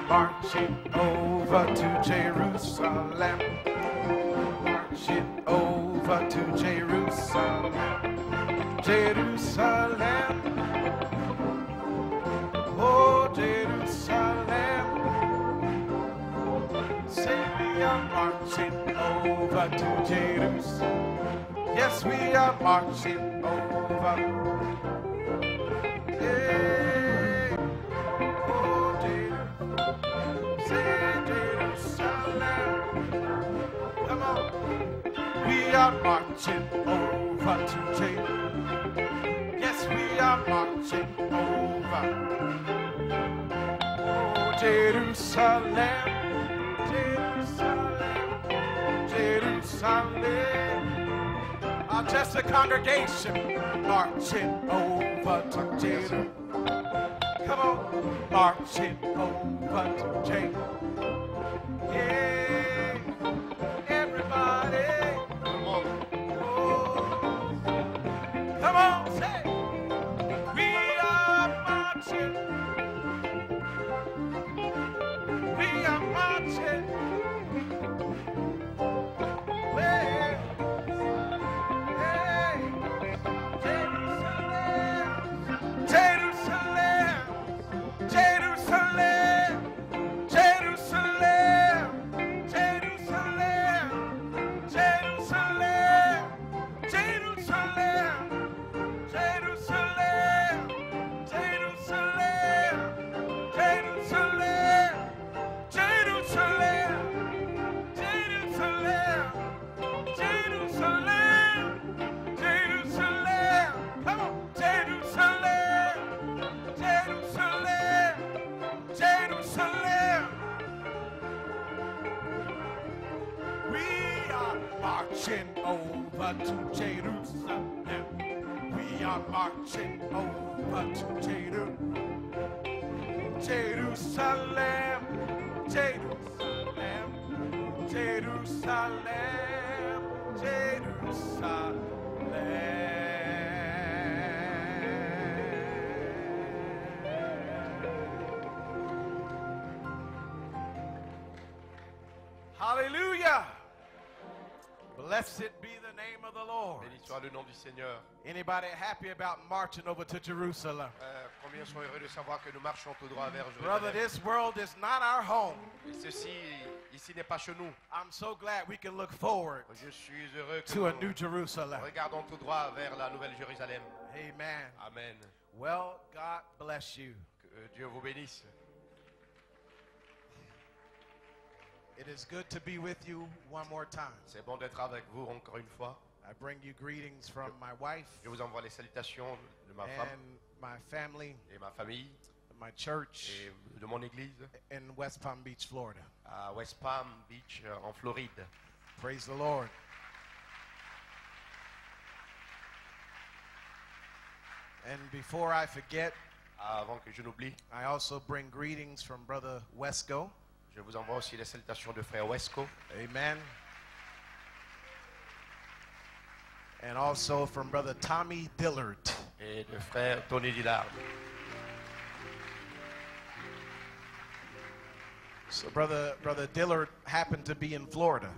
Marching over to Jerusalem, marching over to Jerusalem, Jerusalem, oh Jerusalem. Say we are marching over to Jerusalem. Yes, we are marching over. Hey, oh Jerusalem. Come on. We are marching over to Jerusalem. Yes, we are marching over. Oh, Jerusalem, Jerusalem, Jerusalem. Just a congregation marching over to Jerusalem. Come on, marching over to Jerusalem. Yeah, everybody. Come on. Oh. Come on, say. We are marching. We are marching. Hey, hey, Jerusalem, Jerusalem, Jerusalem, Jerusalem, Jerusalem, Jerusalem, Jerusalem, Jerusalem, Jerusalem, Jerusalem, Jerusalem, Jerusalem, Jerusalem, Jerusalem. Come on, Jerusalem, Jerusalem, Jerusalem. We are marching over to Jerusalem. We are marching over to Jerusalem. Jerusalem, Jerusalem, Jerusalem, Jerusalem. Hallelujah. Blessed be the name of the Lord. Béni soit le nom du Seigneur. Anybody happy about marching over to Jerusalem? Combien sont heureux de savoir que nous marchons tout droit vers Brother, Jérusalem. this world is not our home. Et ceci, ici n'est pas chez nous. I'm so glad we can look forward Je suis heureux que to a nous new Jerusalem. regardons tout droit vers la nouvelle Jérusalem. Amen. Amen. Well, God bless you. Que Dieu vous bénisse. It is good to be with you one more time. C'est bon d'être avec vous encore une fois. I bring you greetings from my wife Je vous envoie les salutations de ma femme and my family, et ma famille my church et de mon église in West Palm Beach, Florida. à West Palm Beach en Floride. Praise the Lord. And before I forget, Avant que je n'oublie, I also bring greetings from Brother Wesco. je vous envoie aussi les salutations de frère Wesco Amen. And also from Brother Tommy Dillard. et de frère Tony Dillard. So Brother Dillard happened to be in Florida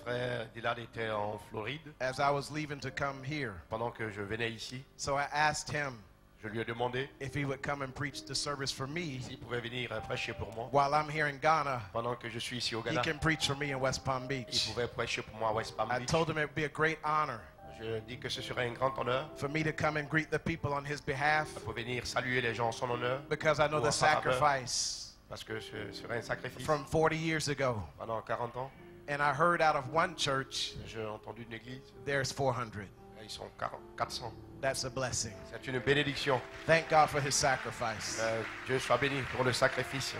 Frère Dillard était en Floride as I was leaving to come here. pendant que je venais ici. So I asked him Je lui ai demandé if he would come and preach the service for me s'il pouvait venir prêcher pour moi. while I'm here in Ghana. Pendant que je suis ici au He Ghana, can preach for me in West Palm il Beach. pouvait prêcher pour moi à West Palm I Beach. told him it would be a great honor Je dis que ce serait un grand honneur for me to come and greet the people on his behalf pour venir saluer les gens en son honneur, because I know the Pour sa faveur. sacrifice parce que ce serait un sacrifice. from 40 years ago. Pendant 40 ans, And I heard out of one church, j'ai entendu une église, there's 400. ils sont 400. That's a blessing. C'est une bénédiction. Thank God for his sacrifice. Dieu soit béni pour le sacrifice.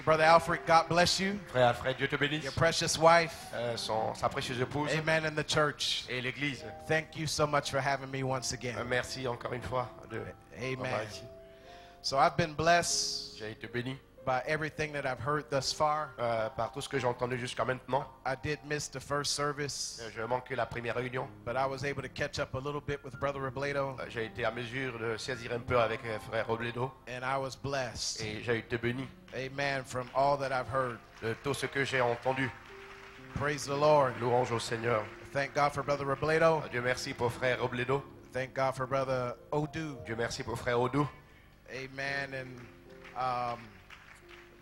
Brother Alfred, God bless you. Frère Alfred, Dieu te bénisse. Your precious wife. Sa précieuse épouse. Amen. In the church. Et l'église. Thank you so much for having me once again. Merci encore une fois de Amen. m'avoir ici. So I've been blessed J'ai été béni by everything that I've heard thus far. par tout ce que j'ai entendu jusqu'à maintenant. I did miss the first service, J'ai manqué la première réunion. but I was able to catch up a little bit with Brother Robledo, J'ai été à mesure de saisir un peu avec frère Robledo. and I was blessed. Et j'ai été béni Amen. From all that I've heard. de tout ce que j'ai entendu. Praise the Lord. Louange au Seigneur. Thank God for Brother Robledo. Dieu merci pour frère Robledo. Thank God for Brother Odu. Dieu merci pour frère Odou. Amen. And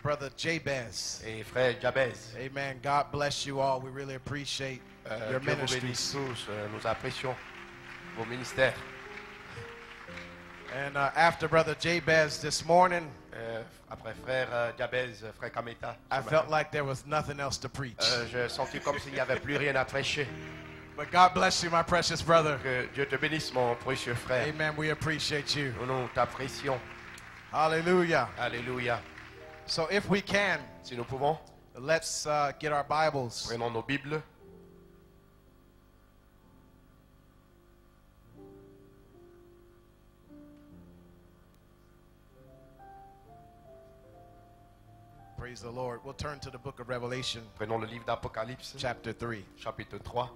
Brother Jabez. Et frère Jabez. Amen. God bless you all. We really appreciate your Dieu vous bénisse ministries. tous. Nous apprécions vos ministères. And after Brother Jabez this morning, Après frère Jabez, frère Kameta, I felt like there was nothing else to preach. j'ai senti comme s'il n'y avait plus rien à prêcher. But God bless you, my precious brother. Que Dieu te bénisse, mon précieux frère. Amen. We appreciate you. Nous t'apprécions. Hallelujah. Alléluia. So if we can, Si nous pouvons, let's get our Bibles. prenons nos Bibles. Praise the Lord. We'll turn to the book of Revelation, Prenons le livre d'Apocalypse, chapter 3. chapitre 3.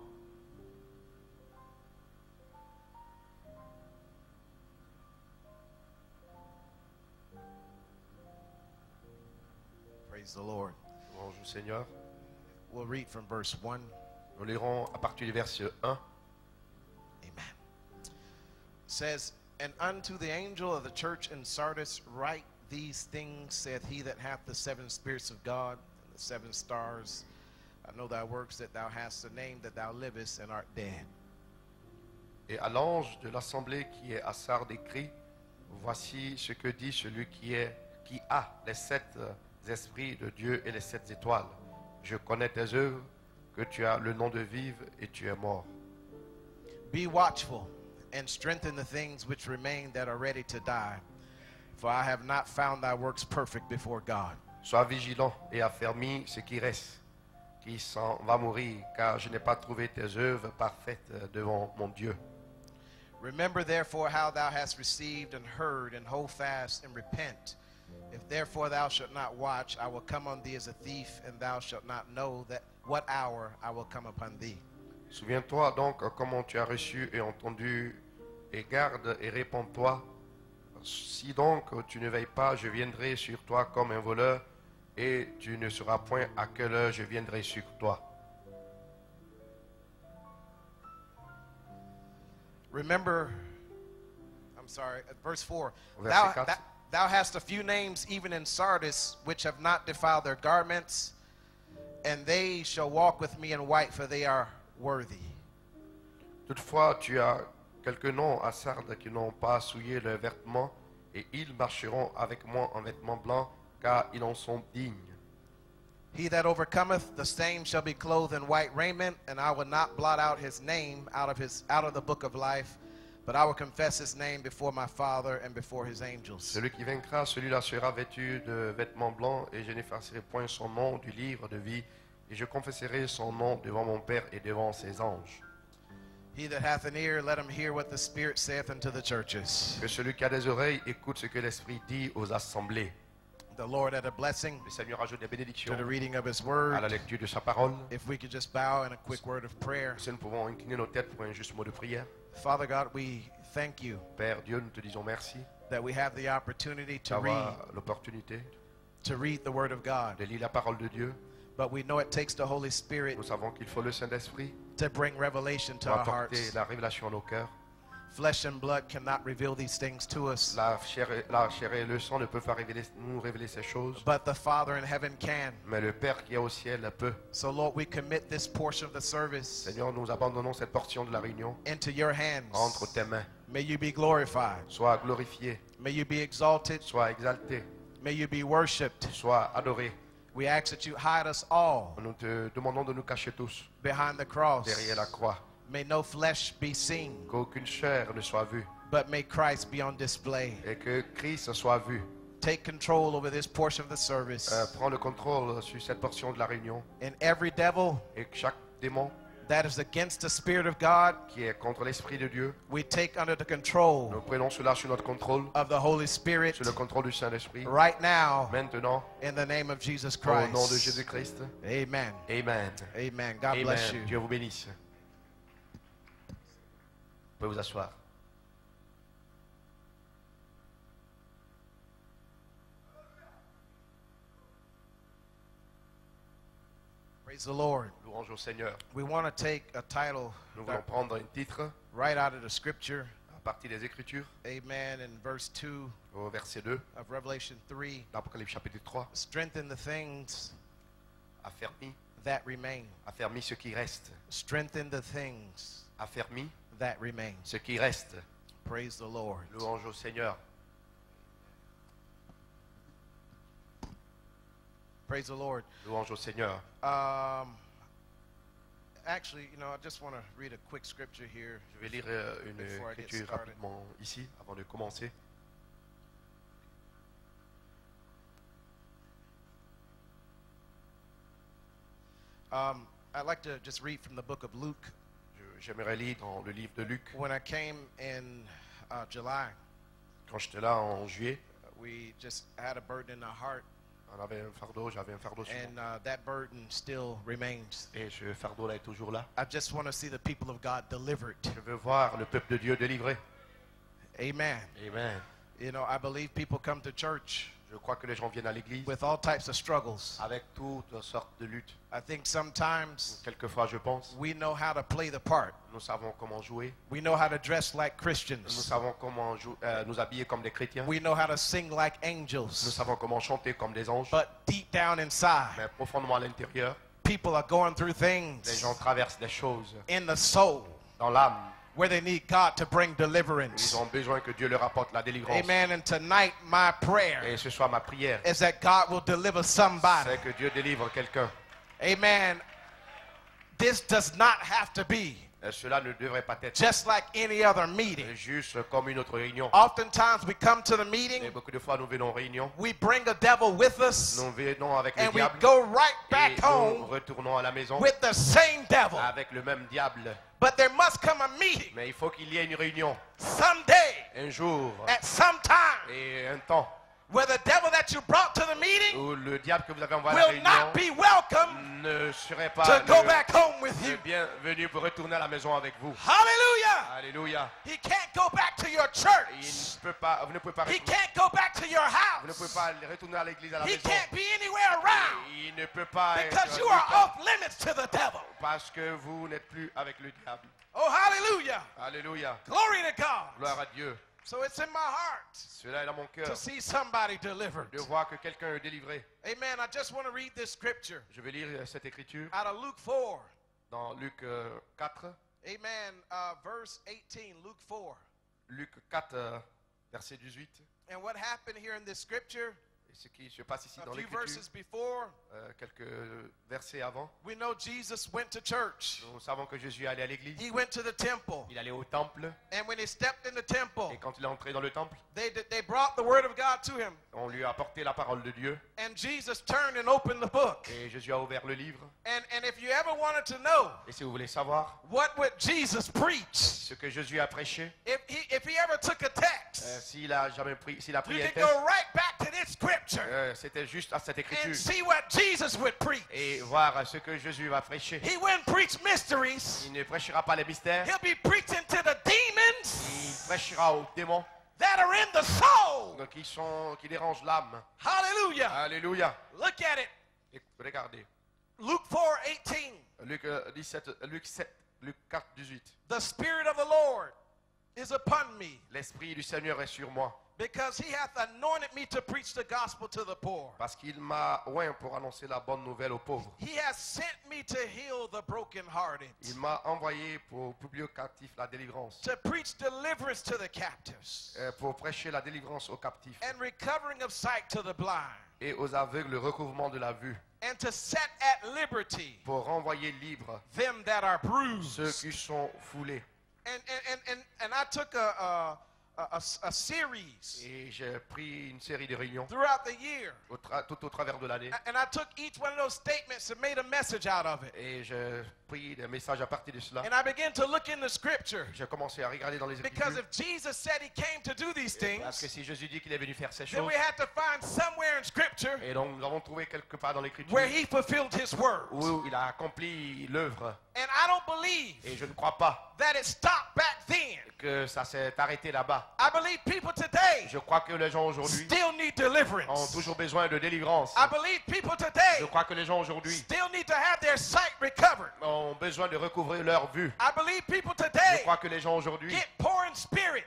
Praise the Lord. Louange au Seigneur. We'll read from verse 1. Nous lirons à partir du verset 1. Amen. It says, And unto the angel of the church in Sardis write, These things saith he that hath the seven spirits of God and the seven stars. I know thy works, that thou hast a name, that thou livest and art dead. Et à l'ange de l'assemblée qui est à Sardes écrit, voici ce que dit celui qui a les sept esprits de Dieu et les sept étoiles. Je connais tes œuvres, que tu as le nom de vivre et tu es mort. Be watchful and strengthen the things which remain that are ready to die. For I have not found thy works perfect before God. Sois vigilant et affermis ce qui reste, qui s'en va mourir, car je n'ai pas trouvé tes œuvres parfaites devant mon Dieu. Remember therefore how thou hast received and heard, and hold fast and repent. If therefore thou shalt not watch, I will come on thee as a thief, and thou shalt not know that what hour I will come upon thee. Souviens-toi donc comment tu as reçu et entendu, et garde et répands-toi. Si donc tu ne veilles pas, je viendrai sur toi comme un voleur, et tu ne sauras point à quelle heure je viendrai sur toi. Remember, verse 4. Verset 4. Thou hast a few names even in Sardis, which have not defiled their garments, and they shall walk with me in white, for they are worthy. Toutefois, tu as quelques noms à Sardes qui n'ont pas souillé leurs vêtements, et ils marcheront avec moi en vêtements blancs, car ils en sont dignes. He that overcometh, the same shall be clothed in white raiment, and I will not blot out his name out of the book of life, but I will confess his name before my Father and before his angels. Celui qui vaincra, celui-là sera vêtu de vêtements blancs, et je n'effacerai point son nom du livre de vie, et je confesserai son nom devant mon Père et devant ses anges. He that hath an ear, let him hear what the Spirit saith unto the churches. Que celui qui a des oreilles écoute ce que l'Esprit dit aux assemblées. The Lord add a blessing Le Seigneur ajoute des bénédictions to the reading of his à word. la lecture de sa parole. If we could just bow in a quick word of prayer. Si nous pouvons incliner nos têtes pour un juste mot de prière. Father God, we thank you Père Dieu, nous te disons merci that we have the opportunity to d'avoir l'opportunité read the word of God. de lire la parole de Dieu. But we know it takes the Holy Spirit Nous savons qu'il faut le Saint-Esprit to bring revelation to pour our apporter hearts. la révélation à nos cœurs. Flesh and blood cannot reveal these things to us, La chair et le sang ne peuvent pas nous révéler ces choses, but the Father in heaven can. mais le Père qui est au ciel peut. So Lord, we commit this portion of the service Seigneur, nous abandonnons cette portion de la réunion into your hands. entre tes mains. May you be glorified. Sois glorifié, May you be exalted. sois exalté, May you be worshipped. sois adoré. We ask that you hide us all Nous te demandons de nous cacher tous behind the cross. derrière la croix, May no flesh be seen, qu'aucune chair ne soit vue but may Christ be on display. et que Christ soit vu. take control over this portion of the service. Prends le contrôle sur cette portion de la réunion. And every devil Et chaque démon that is against the Spirit of God, qui est contre l'Esprit de Dieu, we take under the control nous prenons cela sur notre contrôle, of the Holy Spirit sur le contrôle du Saint-Esprit. right now Maintenant, in the name of Jesus au nom de Christ. Jésus-Christ. Amen. Amen. Amen. God bless Amen. you. Dieu vous bénisse. Vous pouvez vous asseoir. Praise the Lord. Louange au Seigneur. We want to take a title Nous voulons prendre un titre right out of the scripture. à partir des Écritures, Amen. In verse 2 au verset 2, of Revelation 3, l'Apocalypse chapitre 3. strengthen the things Affermis, that remain. affermis ce qui reste. Strengthen the things Affermis that remain. ce qui reste. Praise the Lord. Louange au Seigneur. Praise the Lord. Louange au Seigneur. Actually, you know, I just want to read a quick scripture here. Je vais lire une Before I get écriture started. rapidement ici, avant de commencer. I'd like to just read from the book of Luke. J'aimerais lire dans le livre de Luc. When I came in July, Quand j'étais là en juillet, we just had a burden in our heart, on avait un fardeau, j'avais un fardeau sur and moi. that burden still remains. Et ce fardeau-là est toujours là. I just want to see the people of God delivered. Je veux voir le peuple de Dieu délivré. Amen. Amen. You know, I believe people come to church Je crois que les gens viennent à l'église with all types of struggles. avec toutes sortes de luttes. I think sometimes Quelquefois, je pense, we know how to play the part. nous savons comment jouer. We know how to dress like Nous Christians. savons comment nous habiller comme des chrétiens. We know how to sing like Nous angels. savons comment chanter comme des anges. But deep down inside, Mais profondément à l'intérieur, people are going through les things gens traversent des choses in the soul dans l'âme. where they need God to bring Ils deliverance. ont besoin que Dieu leur apporte la délivrance. Amen. And tonight, my prayer Et ce soir, ma prière, is that God will deliver somebody. c'est que Dieu délivre quelqu'un. Amen. This does not have to be Et cela ne devrait pas être just like any other meeting. juste comme une autre réunion. Oftentimes we come to the Et meeting, beaucoup de fois, nous venons en réunion. we bring a devil with us, Nous venons avec le and we diable. go right Et back nous home retournons à la maison with the same devil. avec le même diable. But there must come a meeting Mais il faut qu'il y ait une réunion someday, un jour at some time, et un temps where the devil that you brought to the meeting où le diable que vous avez envoyé à la will not réunion be welcome ne serait pas to go back home with le you. bienvenu pour retourner à la maison avec vous. Hallelujah. Alléluia. He can't go back to your Il church. ne peut pas, vous ne pouvez pas He retourner, can't go back to your vous ne pouvez house. pas retourner à l'église à la He maison. can't be anywhere around Il ne peut pas because être you are nulle part off limits to the devil. parce que vous n'êtes plus avec le diable. Oh, hallelujah. Alléluia. Glory to God. Gloire à Dieu. So it's in my heart Cela est dans mon cœur to see somebody delivered. de voir que quelqu'un est délivré. Amen. I just want to read this scripture Je vais lire cette écriture out of Luke 4. dans Luc 4. Amen. Verse 18, Luke 4. Luc 4, verset 18. And what happened here in this scripture, Et ce qui se passe ici a dans few l'écriture, verses before, quelques versets avant, we know Jesus went to church. nous savons que Jésus allait à l'église. He went to the temple. Il allait au temple. And when he stepped in the temple, Et quand il est entré dans le temple, they brought the word of God to him. on lui a apporté la parole de Dieu. And Jesus turned and opened the book. Et Jésus a ouvert le livre. And if you ever wanted to know Et si vous voulez savoir what would Jesus preach, ce que Jésus a prêché, if he ever took a text, s'il a pris you un can texte, go right back to this scripture c'était juste à cette and écriture. see what Jesus would preach. Et voir ce que Jésus va prêcher. He wouldn't preach mysteries. Il ne prêchera pas les mystères. He'll be preaching to the demons Il prêchera aux démons that are in the soul. qui dérangent l'âme. Hallelujah. Alléluia. Look at it. Et regardez. Luke 4:18. Luc 4, 18. The Spirit of the Lord is upon me, L'Esprit du Seigneur est sur moi, because he hath anointed me to preach the gospel to the poor. parce qu'il m'a oint pour annoncer la bonne nouvelle aux pauvres. He has sent me to heal the brokenhearted, Il m'a envoyé pour publier aux captifs la délivrance, to preach deliverance to the captives, pour prêcher la délivrance aux captifs and recovering of sight to the blind, et aux aveugles le recouvrement de la vue, and to set at liberty pour renvoyer libres them that are ceux bruised. qui sont foulés. And I took a a series Et j'ai pris une série de réunions throughout the year. tout au travers de l'année. And I took each one of those statements and made a message out of it. Et j'ai pris des messages à partir de cela. And I began to look in the scripture. J'ai commencé à regarder dans les Because Écritures. if Jesus said he came to do these Parce que things, si Jésus dit qu'il est venu faire ces then choses, we had to find somewhere in scripture et donc nous avons trouvé quelque part dans l'Écriture where he fulfilled his words. où il a accompli l'œuvre. And I don't believe Et je ne crois pas that it stopped back then. que ça s'est arrêté là-bas. I believe people today Je crois que les gens aujourd'hui still need ont deliverance. toujours besoin de délivrance. I believe people today Je crois que les gens aujourd'hui still need to have their sight recovered. ont besoin de recouvrir leur vue. I believe people Je today crois que les gens aujourd'hui get poor in spirit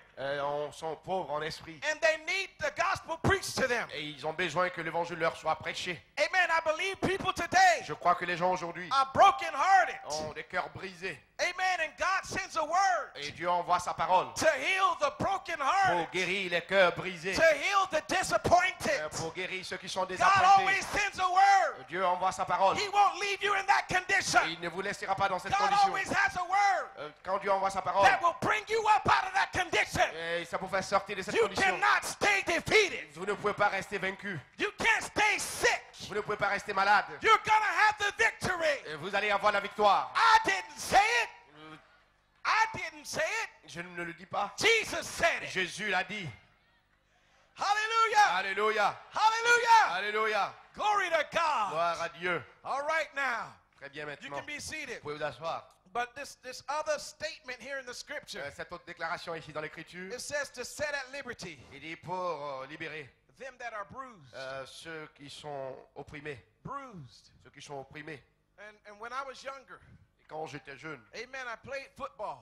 sont pauvres en esprit. and they need the gospel preached to them. Et ils ont besoin que l'évangile leur soit prêché. Amen. I believe people today Je crois que les gens aujourd'hui are brokenhearted. ont des cœurs brisés. Amen. And God sends a word Et Dieu envoie sa parole to heal the pour brokenhearted, guérir les cœurs brisés. to heal the disappointed. Pour guérir ceux qui sont God désappointés. always sends a word. Dieu envoie sa parole. He won't leave you in that condition. Et il ne vous laissera pas dans cette God condition. always has a word Quand Dieu envoie sa parole, that will bring you up out of that condition. et ça vous fait sortir de cette You condition. cannot stay defeated. Vous ne pouvez pas rester vaincu. You can't stay sick. Vous ne pouvez pas rester malade. You're gonna have the victory. Et vous allez avoir la victoire. I didn't say it. I didn't say it. Je ne le dis pas. Jesus said it. Jésus l'a dit. Hallelujah. Alléluia. Hallelujah. Alléluia. Glory to God. Gloire à Dieu. All right now. Très bien You maintenant. can be seated. Vous pouvez vous asseoir. But this other statement here in the scripture, Cette autre déclaration ici dans l'Écriture, it says to set at liberty il dit pour libérer them that are bruised. ceux qui sont opprimés. Bruised. Ceux qui sont opprimés. And when I was younger, Et quand j'étais jeune, amen, I played football.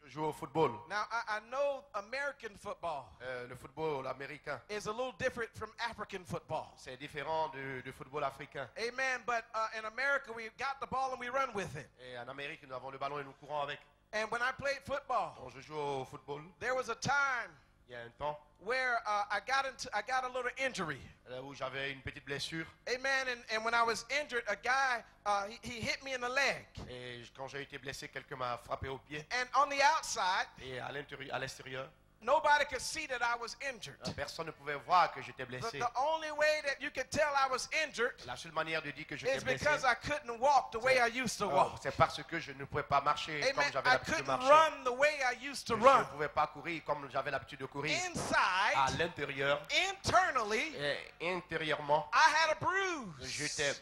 je jouais au football. Now, I know American football Le football américain, is a little different from African football. c'est différent du football africain. Amen. But in America, we got the ball and we run with it. Et en Amérique, nous avons le ballon et nous courons avec. And when I played football, Quand je joue au football, there was a time il y a un temps where I got a little injury. où j'avais une petite blessure. Amen. And when I was injured, a guy he hit me in the leg. Et quand j'ai été blessé, quelqu'un m'a frappé au pied. And on the outside, Et à l'extérieur, nobody could see that I was injured. personne ne pouvait voir que j'étais blessé. The only way that you could tell I was injured La seule manière de dire que j'étais is blessé, because I couldn't walk the way I used to walk. c'est parce que je ne pouvais pas marcher comme Amen. j'avais I l'habitude de couldn't marcher. run the way I used to Je run. ne pouvais pas courir comme j'avais l'habitude de courir. À Inside, l'intérieur, internally, et intérieurement, I had a bruise. j'étais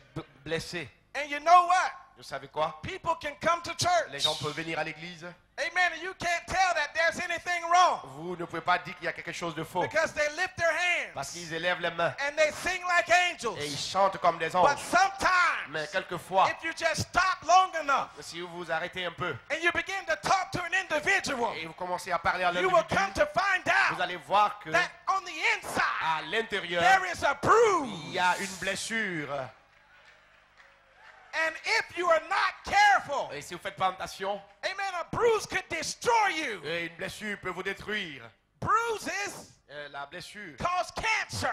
blessé. And you know what? Vous savez quoi? People can come to Les church. gens peuvent venir à l'église. Amen. And you can't tell that there's anything wrong Vous ne pouvez pas dire qu'il y a quelque chose de faux. because they lift their Parce hands qu'ils élèvent les mains and they sing like et angels. ils chantent comme des But anges. Mais sometimes, quelquefois, if you just stop long enough si vous vous arrêtez un peu and you begin to talk to an individual, et vous commencez à parler à you will l'individu, come to find vous out allez voir que that on the inside à l'intérieur, there is a il y bruise. a une blessure. And if you are not careful, Et si vous faites pas attention, amen, a bruise could destroy you. une blessure peut vous détruire. Bruises La blessure cause cancer.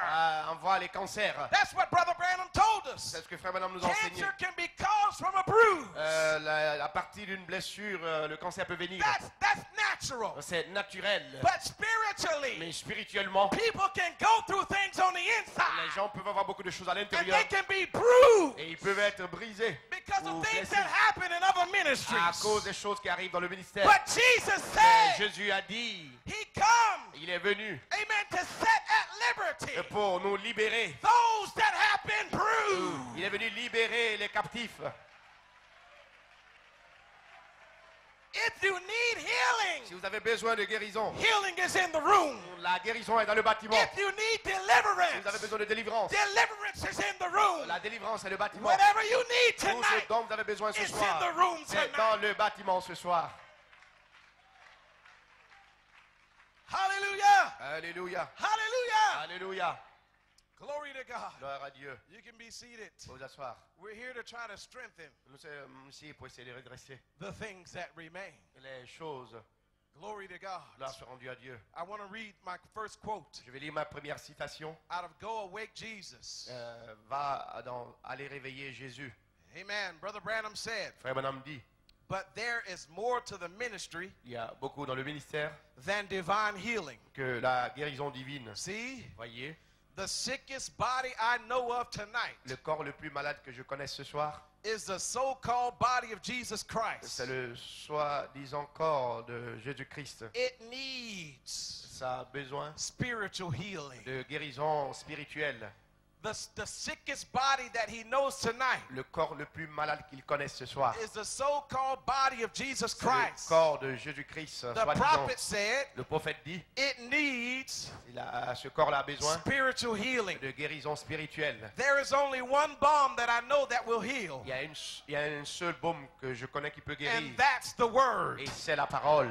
envoie les cancers. That's what Brother Branham told us. C'est ce que Frère Madame nous a enseigné. Cancer can be caused from a bruise. À partir d'une blessure, le cancer peut venir. That's natural. C'est naturel. But spiritually, Mais spirituellement, people can go through things on the les inside gens peuvent avoir beaucoup de choses à and l'intérieur they can be bruised et ils peuvent être brisés because ou of things blessés that happen in other à ministries. cause des choses qui arrivent dans le ministère. But Jesus Mais said Jésus a dit, he come, il est venu amen, to set at liberty pour nous libérer. those that have been bruised. Il est venu libérer les captifs. If you need healing, Si vous avez besoin de guérison, healing is in the room. la guérison est dans le bâtiment. If you need Si vous avez deliverance, besoin de délivrance, deliverance is in the room. la délivrance est le bâtiment. Whatever you need Tout ce tonight dont vous avez besoin ce is in soir, the room c'est dans tonight. le bâtiment ce soir. Hallelujah. Alléluia. Hallelujah. Alléluia. Glory to God. Gloire à Dieu. You can be seated. Vous vous asseoir. We're here to try to strengthen Nous sommes ici pour essayer de redresser the things that remain. les choses. Glory to God. Gloire soit rendue à Dieu. I want to read my first quote Je vais lire ma première citation. out of Go Awake Jesus. Va dans Aller réveiller Jésus. Amen. Brother Branham said, Frère Branham dit, But there is more to the ministry Il y a beaucoup dans le ministère than divine healing. que la guérison divine. See, Voyez, the sickest body I know of tonight le corps le plus malade que je connais ce soir, is the so-called body of Jesus Christ. c'est le soi-disant corps de Jésus-Christ. It needs Ça a besoin spiritual healing. de guérison spirituelle. The sickest body that he knows tonight Le corps le plus malade qu'il connaisse ce soir, is the so-called body of Jesus c'est le Christ. corps de Jésus-Christ. The Soi-disant. prophet said Le prophète dit, it needs ce corps-là a besoin spiritual healing. de guérison spirituelle. There is only one balm that I know that will heal, Il y a un seul baume que je connais qui peut guérir, and that's the word. et c'est la parole.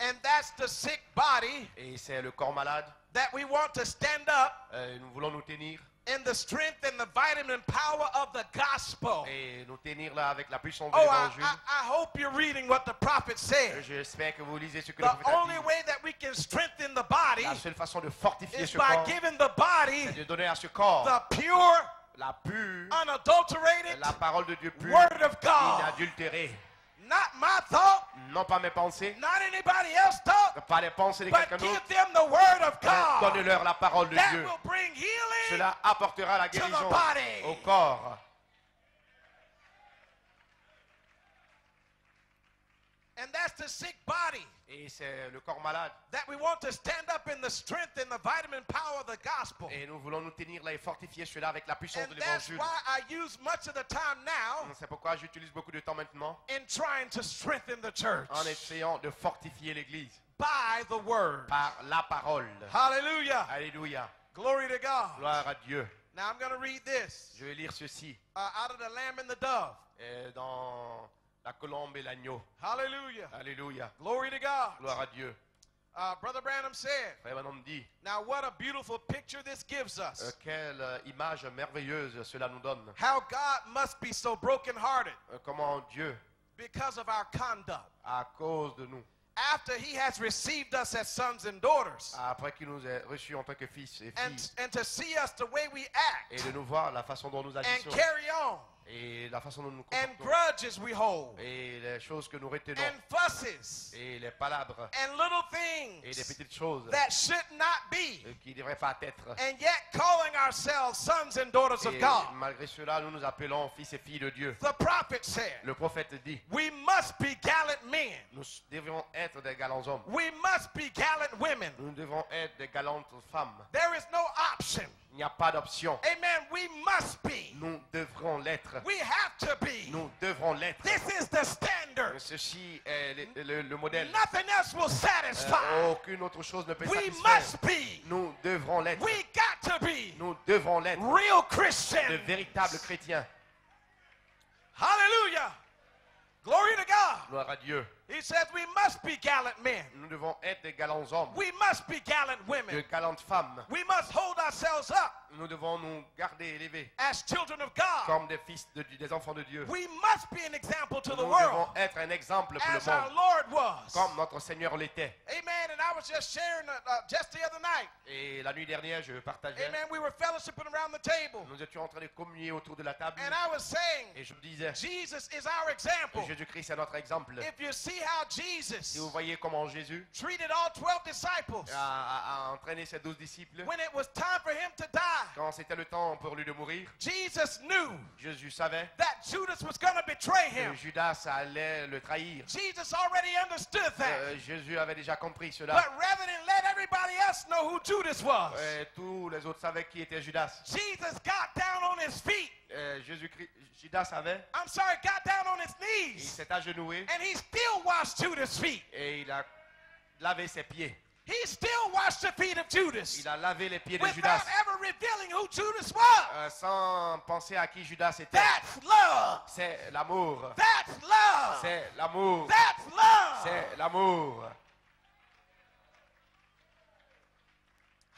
And that's the sick body Et c'est le corps malade. that we want to stand up Nous voulons nous tenir in the strength and the vitamin power of the gospel. et nous tenir là avec la puissance de Oh, l'évangile. I hope you're reading what the prophet said. J'espère que vous lisez ce que le The prophète a only dit. way that we can strengthen the body La seule façon de fortifier is ce by corps, giving the body c'est de donner à ce corps the pure, la pure, unadulterated la parole de Dieu pure, word of God. inadultérée. Not my thought, Non pas mes pensées, not anybody else's thought, pas les pensées de but quelqu'un give d'autre. them the word of Mais God. donne-leur la parole de That Dieu. will bring healing. Cela apportera la to the guérison body. au corps. And that's the sick body Et c'est le corps malade. that we want to stand up in the strength and the vitamin power of the gospel. Et nous voulons nous tenir là et fortifier cela avec la puissance And de that's l'évangile. why I use much of the time now C'est pourquoi j'utilise beaucoup de temps maintenant in trying to strengthen the church en essayant de fortifier l'église by the word. par la parole. Hallelujah. Alléluia. Glory to God. Gloire à Dieu. Now I'm going to read this Je vais lire ceci out of the Lamb and the Dove. dans la colombe et l'agneau. Hallelujah. Alléluia. Glory to God. Gloire à Dieu. Brother Branham said, Frère Branham dit, now what a beautiful picture this gives us. quelle image merveilleuse cela nous donne. How God must be so brokenhearted Comment Dieu, because of our conduct. à cause de nous, After he has received us as sons and daughters, après qu'il nous ait reçus en tant que fils et filles, and to see us the way we et act de nous voir la façon dont nous and agissons, carry on, et la façon dont nous nous and comportons, grudges we hold, et les choses que nous retenons, and fusses, et les palabres, and little et des things petites choses that should not be, qui ne devraient pas être. and yet calling ourselves sons and daughters of Et God. malgré cela, nous nous appelons fils et filles de Dieu. The prophet said, Le prophète dit, we must be gallant men. nous devons être des galants hommes. We must be gallant women. Nous devons être des galantes femmes. There is no option. Il n'y a pas d'option. Amen. We must be. Nous devrons l'être. We have to be. Nous devrons l'être. This is the standard. Ceci est le modèle. Nothing else will satisfy. Aucune autre chose ne peut We satisfaire. must be. Nous devrons l'être. We got to be Nous devrons l'être. real De Christians. véritables chrétiens. Hallelujah. Glory to God. Gloire à Dieu. He says we must be gallant men. Nous devons être des galants hommes. We must be gallant De women. galantes femmes. We must hold ourselves up Nous devons nous garder élevés as children of God. comme des fils, des enfants de Dieu. We must be an example to Nous the devons world être un exemple pour as le our monde. Lord was. Comme notre Seigneur l'était. Amen. And I was just sharing just the other night. Et la nuit dernière, je partageais. Amen. We were fellowshipping around the table. Nous étions en train de communier autour de la table. And I was saying, Et je me disais, Jesus is our example. Jésus-Christ est notre exemple. If you see how Jesus Si vous voyez comment Jésus treated all 12 disciples a entraîné ses 12 disciples, when it was time for him to die, quand c'était le temps pour lui de mourir, Jesus knew Jésus savait that Judas was going to betray que him. Judas allait le trahir. Jesus already understood that. Jésus avait déjà compris cela. But rather than let everybody else know who Judas was, Tous les autres savaient qui était Judas. Jesus got down on his feet. Judas savait, Got down on his il knees. s'est agenouillé And he still washed Judas' feet. et il a lavé ses pieds. He still washed the feet of Judas Il a lavé les pieds de without Judas ever revealing who Judas was. sans penser à qui Judas était. That's love. C'est l'amour. That's love. C'est l'amour. That's love. C'est l'amour.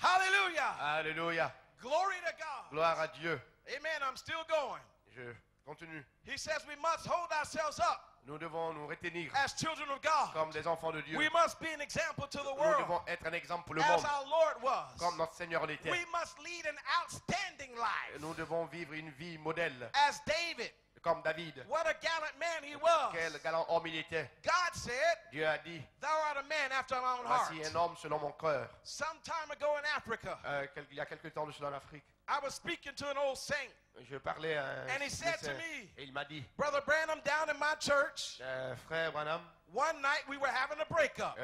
Hallelujah. Alléluia. Glory to God. Gloire à Dieu. Amen. I'm still going. Je continue. He says we must hold ourselves up Nous devons nous retenir as children of God. comme des enfants de Dieu. We must be an example to the Nous world devons être un exemple pour le as monde, our Lord was. comme notre Seigneur l'était. We must lead an outstanding life Nous devons vivre une vie modèle, as David comme David. What a gallant man he was. Quel galant homme il était. God said, Dieu a dit, thou art a man after my own heart. voici un homme selon mon cœur. Some time ago in Africa, Il y a quelque temps de cela en Afrique, I was speaking to an old saint, je parlais à un and he said to médecin, me, et il m'a dit, Brother Branham, down in my church, frère Branham, one night we were having a breakup.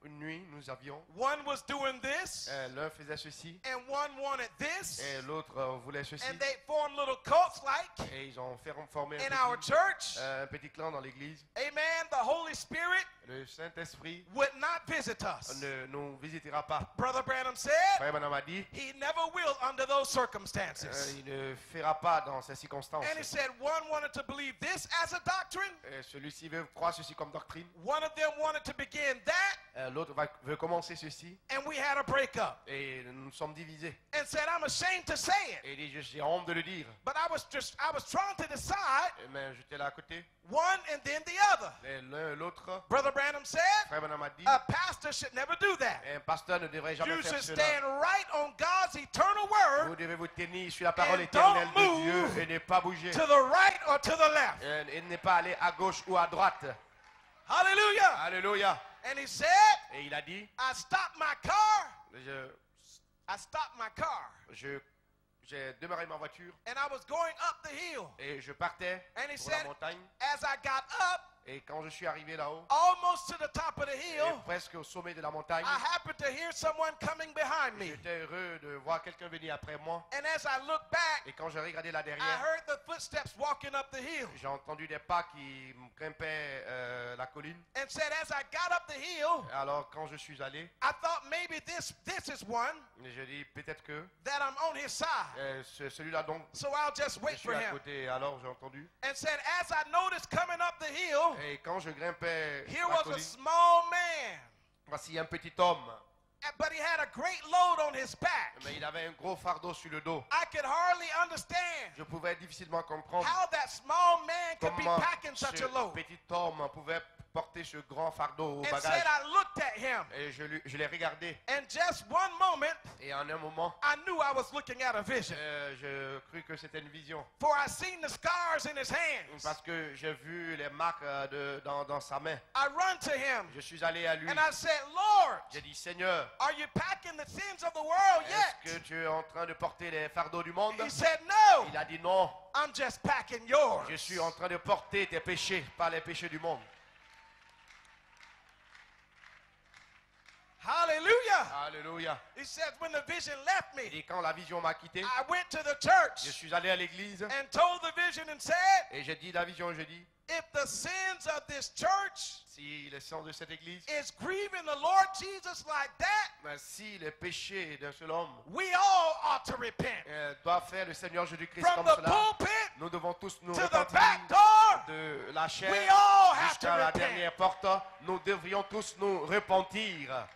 une nuit nous avions, One was doing this, l'un faisait ceci, and one wanted this, et l'autre voulait ceci, and they formed little cults like et ils ont formé in our church. un petit clan dans l'église. Amen. The Holy Spirit Le Saint-Esprit would not visit us. ne nous visitera pas. Brother Branham said, Frère Branham a dit, he never will under those circumstances. il ne fera pas dans ces circonstances. And he said one wanted to believe this as a doctrine, Celui-ci veut croire ceci comme doctrine, one of them wanted to begin that, l'autre veut commencer ceci, and we had a breakup. et nous sommes divisés. And said, I'm ashamed to say it, Et il dit, j'ai honte de le dire, but I was trying to decide mais j'étais là à côté, one and then the other. et l'un et l'autre. Brother Branham said, Frère Branham a dit, a pastor should never do that. un pasteur ne devrait jamais You faire should cela. stand right on God's eternal Vous word devez vous tenir sur la parole And éternelle don't de Dieu move et ne pas bouger. to the right or to the left. Et ne pas aller à gauche ou à droite. Hallelujah. Alléluia. And he said, Et il a dit, I stopped my car. je, stopped my car. j'ai démarré ma voiture And I was going up the hill. et je partais And he pour la said, montagne. as I got up, Et quand je suis arrivé là-haut, almost to the top of the et hill, presque au sommet de la montagne, I happened to hear someone coming behind me. j'étais heureux de voir quelqu'un venir après moi. And as I looked back, Et quand j'ai regardé là I derrière, heard the footsteps walking up the hill. j'ai entendu des pas qui grimpaient la colline. And said, as I got up the hill, Alors quand je suis allé, I thought maybe this is one je dis peut-être que that I'm on his side. celui-là donc, So I'll just je wait suis for à him. côté. Alors j'ai entendu. And said, as I noticed coming up the hill, Et quand je grimpais here la was a colline, small man. voici un petit homme. But he had a great load on his back. Mais il avait un gros fardeau sur le dos. I could hardly understand Je pouvais difficilement comprendre how that small man could be comment packing such ce a load. petit homme pouvait porter ce grand fardeau au And bagage. said, I looked at him. Et je l'ai regardé. And just one moment, Et en un moment, I knew I was looking at a vision. je crus que c'était une vision. For I seen the scars in his hands. Parce que j'ai vu les marques dans sa main. I run to him. Je suis allé à lui. And I said, Lord, J'ai dit, Seigneur, are you packing the sins of the world est-ce que yet? tu es en train de porter les fardeaux du monde? He said, no, Il a dit non. I'm just packing yours. Je suis en train de porter tes péchés, pas les péchés du monde. Hallelujah. Alléluia. He says, when the vision left Il me, dit, quand la vision m'a quitté, I went to the je church suis allé à l'église and told the vision and said, et j'ai dit la vision, je dis, if the sins of this church si les sens de cette église, is grieving the Lord Jesus like that, ben, si les péchés d'un seul homme we all ought to repent. doivent faire le Seigneur Jésus-Christ From comme the cela, pulpit nous devons tous nous to the repentir back door, de la chair we all have to jusqu'à la repent. dernière porte. Nous devrions tous nous repentir.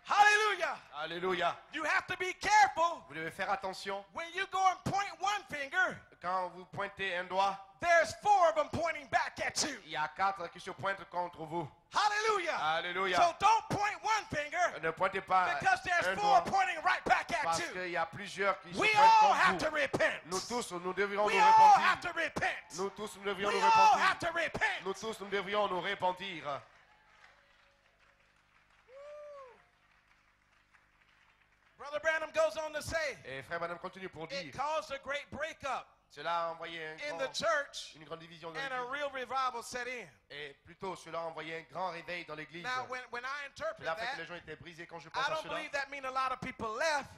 Hallelujah. Alléluia. You have to be careful Vous devez faire attention. when you go and point one finger, Quand vous pointez un doigt, there's four of them pointing back at you. il y a 4 qui se pointent contre vous. Hallelujah. Alléluia. So don't point one finger Ne pointez pas because there's un four doigt pointing right back at parce you. qu'il y a plusieurs qui se We pointent all have contre to vous. repent. Nous tous, nous devrions We nous all have repentir. to repent. Nous tous, nous devrions We nous all have repentir. to repent. Nous tous, nous devrions nous repentir. Brother Branham goes on to say, Et frère Branham continue pour it dire, caused a great breakup cela a envoyé in the church une grande division dans and a l'église. real revival set in. Et plutôt, cela a envoyé un grand réveil dans l'église. Now, when I interpret Cela fait que les that, gens étaient brisés quand je pense I à don't cela. believe that means a lot of people left.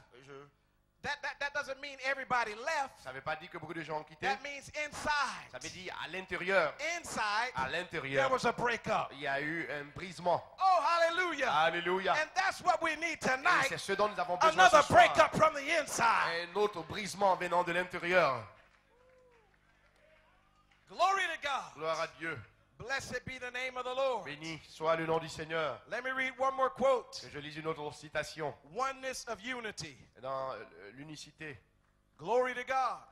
That doesn't mean everybody left. Ça ne veut pas dire que beaucoup de gens ont quitté. That means inside. Ça veut dire à l'intérieur. Inside, À there l'intérieur, was a breakup. il y a eu un brisement. Oh, hallelujah. Alléluia. And that's what we need Et tonight. c'est ce dont nous avons besoin Another ce soir. breakup from the inside. Un autre brisement venant de l'intérieur. Glory to God. Gloire à Dieu. Blessed be the name of the Lord. Béni soit le nom du Seigneur. Let me read one more quote. Et je lis une autre citation Oneness of unity. dans l'unicité. Glory to God.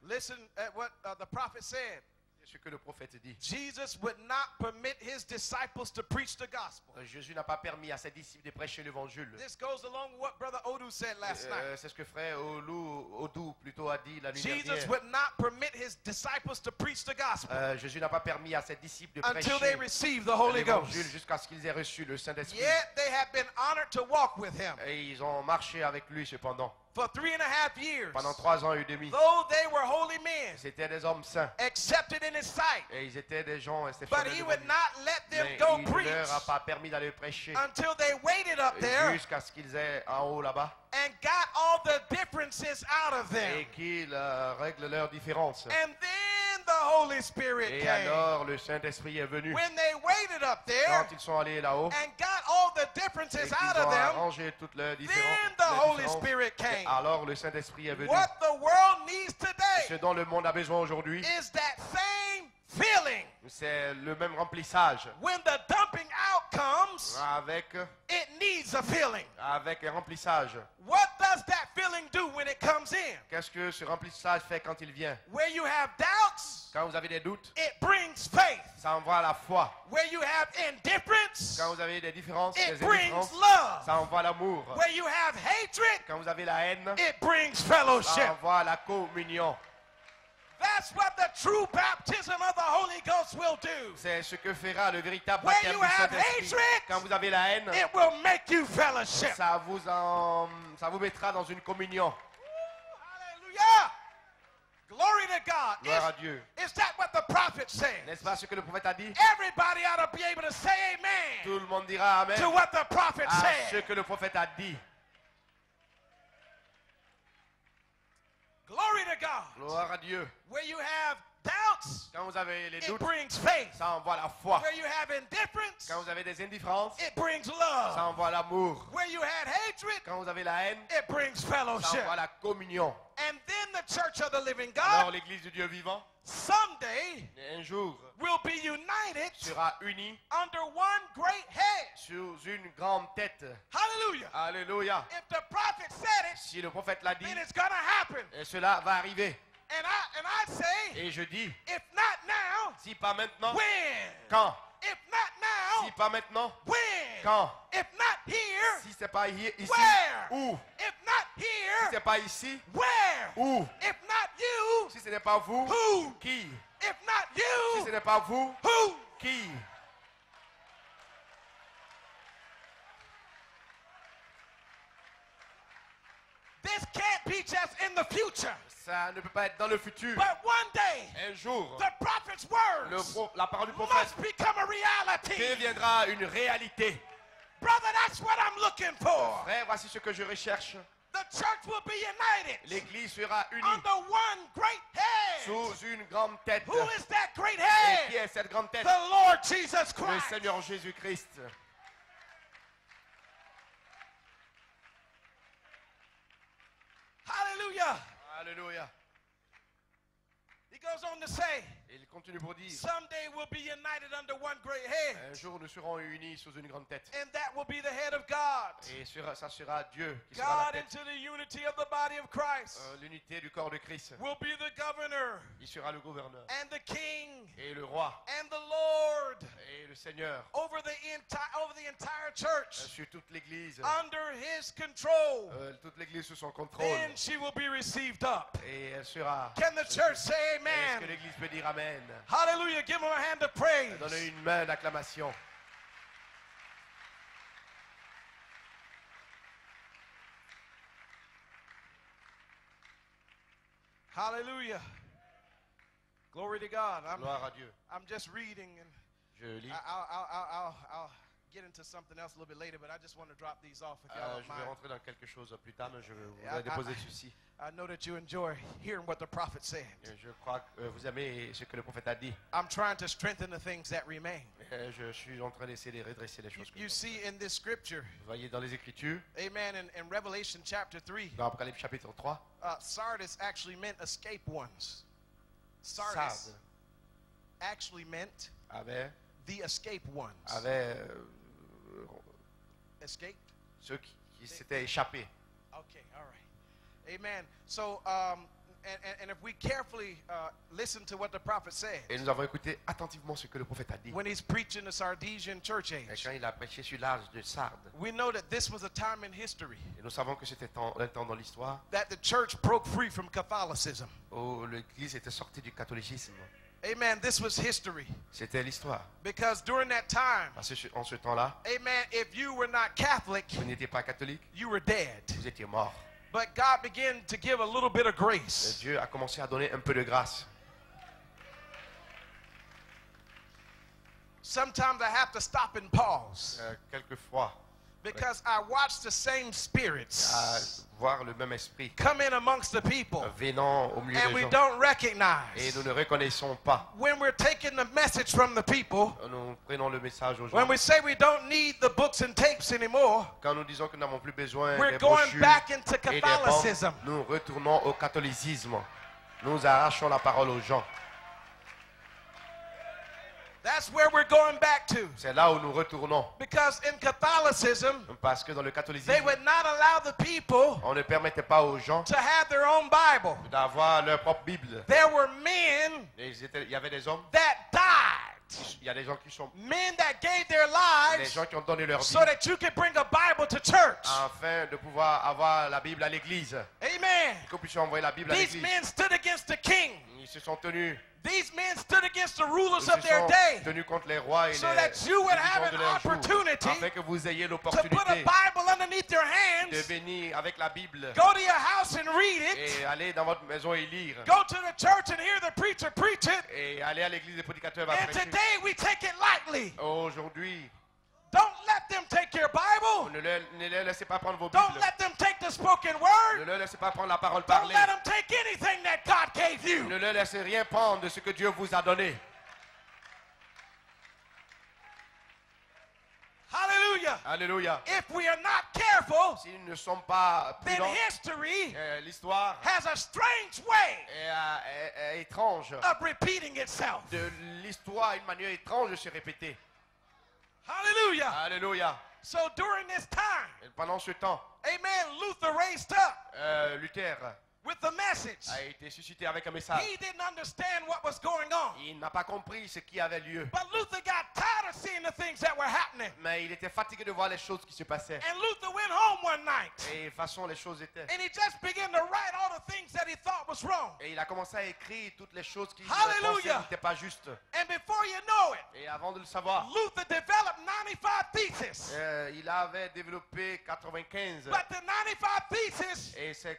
Listen at what the prophet said. C'est ce que le prophète dit. Jesus would not permit his disciples to preach the gospel. Jésus n'a pas permis à ses disciples de prêcher l'évangile. This goes along with what Brother Odu said last night. C'est ce que frère Odou plutôt a dit la nuit Jesus dernière. would not permit his disciples to preach the gospel Jésus n'a pas permis à ses disciples de prêcher until they receive the Holy l'évangile Ghost. jusqu'à ce qu'ils aient reçu le Saint-Esprit. Yet they have been honored to walk with him Et ils ont marché avec lui cependant. for 3.5 years. Pendant 3 ans et demi. Though they were holy men, C'était des hommes saints. accepted in his sight, Et ils étaient des gens but exceptionnels. he devant would lui. not let them Mais go il ne preach leur a pas permis d'aller prêcher until they waited up there jusqu'à ce qu'ils aient en haut là-bas and got all the differences out of them. et qu'ils règlent leurs différences. And then the Holy Spirit Et came. alors le Saint-Esprit est venu. When they waited up there Quand ils sont allés là-haut and got all the et differences qu'ils out ont of them, arrangé toutes leurs then différences, the Holy Spirit came. alors le Saint-Esprit est venu. What the world needs Ce today dont le monde a besoin aujourd'hui, is that same feeling. c'est le même remplissage When the dumping out comes, avec it needs a feeling. un remplissage. What does that feeling do when it comes in? Qu'est-ce que ce remplissage fait quand il vient? Where you have doubts, Quand vous avez des doutes, it brings faith. ça envoie la foi. Where you have indifference, Quand vous avez des différences, it des brings indifférences, love. ça envoie l'amour. Where you have hatred, Quand vous avez la haine, it brings ça fellowship. envoie la communion. That's what the true baptism of the Holy Ghost will do. C'est ce que fera le véritable Where baptême you du have Saint-Esprit. hatred, Quand vous avez la haine, it will make you fellowship. ça vous mettra dans une communion. Hallelujah. Glory to God. Gloire à Dieu. Is that what the prophet said? N'est-ce pas ce que le prophète a dit? Everybody ought to be able to say amen Tout le monde dira Amen to what the prophet à ce said. que le prophète a dit. Glory to God. Gloire à Dieu. Where you have doubts, Quand vous avez les it doutes, brings faith. ça envoie la foi. Where you have indifference, Quand vous avez des indifférences, it brings ça love. envoie l'amour. Where you had hatred, Quand vous avez la haine, it brings ça fellowship. envoie la communion. And then the church of the living Alors God l'église du Dieu vivant, someday un jour, will be united sera unie under one great head. sous une grande tête. Hallelujah. Alléluia. If the prophet said it, Si le prophète l'a dit, then it's going to happen. et cela va arriver. And I say, Et je dis, if not now, si pas maintenant, when? quand? If not Si now, pas maintenant, when? quand? If not here, Si c'est pas ici, where? où? If not Si here, c'est pas ici, where? où? If not you, Si ce n'est pas vous, who? qui? If not Si ce you, n'est pas vous, who? qui? This can't be just in the future. Ça ne peut pas être dans le futur. But one day, Un jour, the prophet's words la parole du prophète must become a reality. deviendra une réalité. Brother, that's what I'm looking for. Frère, voici ce que je recherche. The church will be united L'église sera unie under one great head. sous une grande tête. Who is that great Et qui head? est cette grande tête? The Lord Jesus Le Christ. Seigneur Jésus-Christ. Hallelujah. Alléluia. He goes on to say, Et il continue pour dire, someday we'll be united under one great head. un jour nous serons unis sous une grande tête. And that will be the head of God. Et ça sera Dieu qui sera la God tête. into the unity of the body of Christ L'unité du corps de Christ. will be the governor Il sera le gouverneur. and the king Et le roi. and the Lord Et le Seigneur. over the entire church Sur toute l'église. under his control. Toute l'église sous son contrôle. Then she will be received up. Et elle sera. Can the church say Est-ce que amen? l'église peut dire Amen? Hallelujah. Give him a hand of praise. Donnez une main d'acclamation. Hallelujah. Glory to God. Gloire à Dieu. I'm just reading, and Je lis. I'll get into something else a little bit later, but I just want to drop these off if y'all Je don't vais mind. rentrer dans quelque chose plus tard, mais je Yeah, voudrais déposer ceci. I know that you enjoy hearing what the prophet said. Et je crois que vous aimez ce que le prophète a dit. I'm trying to strengthen the things that remain. Et je suis en train d'essayer de redresser les choses. You see in this scripture, Vous voyez dans les Écritures, amen, in Revelation chapter 3, dans Apocalypse chapitre 3, Sardis actually meant escape ones. Sardes Sardis actually meant avait the escape ones. Escaped? ceux qui s'étaient échappés. Okay, all right. Amen. So and if we carefully listen to what the prophet said Et nous avons écouté attentivement ce que le prophète a dit. when he's preaching the Sardisian church Et age, quand il a prêché sur l'âge de Sardes, we know that this was a time in history et nous savons que c'était un temps dans l'histoire that the church broke free from Catholicism. où l'Église était sortie du catholicisme. Amen. This was history. C'était l'histoire. Because during that time, Parce que en ce temps-là, amen, if you were not Catholic, vous n'étiez pas catholique, you were dead. vous étiez mort. But God began to give a little bit of Et grace. Dieu a commencé à donner un peu de grâce. Sometimes I have to stop and pause Quelquefois, because I watch the same à spirits voir le même esprit come in amongst the people venant au milieu and des we gens. don't Et recognize nous ne reconnaissons pas. when we're taking the message from the people. Nous prenons le message aux gens. When we say we don't need the books and tapes anymore, Quand nous disons que nous n'avons plus besoin we're des going brochures back into et des Catholicism. bandes, nous retournons au catholicisme. Nous arrachons la parole aux gens. That's where we're going back to. C'est là où nous retournons. Because in Catholicism, Parce que dans le catholicisme, they would not allow the people on ne permettait pas aux gens to have their own Bible. d'avoir leur propre Bible. There were men Et il y avait des hommes, that died, il y a des gens qui sont, men that gave their des lives gens qui ont donné leur vie so that you could bring a Bible to church. afin de pouvoir avoir la Bible à l'église. Amen. Que nous puissions envoyer la Bible à These l'église. men stood against the king. Ils se sont tenus, These men stood against the rulers ils of se their sont day tenus contre les rois et so les that you would dirigeants have de an leur jour, opportunity afin que vous ayez to put a l'opportunité Bible underneath your de hands, venir avec la Bible go to your house and read it, et aller dans votre maison et lire. go to the church and hear the preacher preach it, Et aller à l'église des prédicateurs va and prêcher. today we take it lightly. Aujourd'hui, Don't let them take your Bible. ne les laissez pas prendre vos Don't Bibles. let them take the spoken Ne word. leur laissez pas prendre la parole Don't parlée. let them take anything that God gave you. Ne leur laissez rien prendre de ce que Dieu vous a donné. Hallelujah. Alléluia. If we are not careful, Si nous ne sommes pas then prudents, history l'histoire has a strange way est étrange. of repeating itself. De l'histoire a une manière étrange de se répéter. Hallelujah. Alléluia. So during this time, Et pendant ce temps, amen, Luther raised up Luther with the message. a été suscité avec un message. He didn't understand what was going on. Il n'a pas compris ce qui avait lieu. But Luther got tired of seeing the things that were happening. Mais il était fatigué de voir les choses qui se passaient. And Luther went home one night. Et de toute façon, les choses étaient. And he just began to write all the things that he thought was wrong. Et il a commencé à écrire toutes les choses qui Hallelujah. n'étaient pas justes. And before you know it, Et avant de le savoir, Luther developed 95 theses. il avait développé 95. But the 95 theses Et ces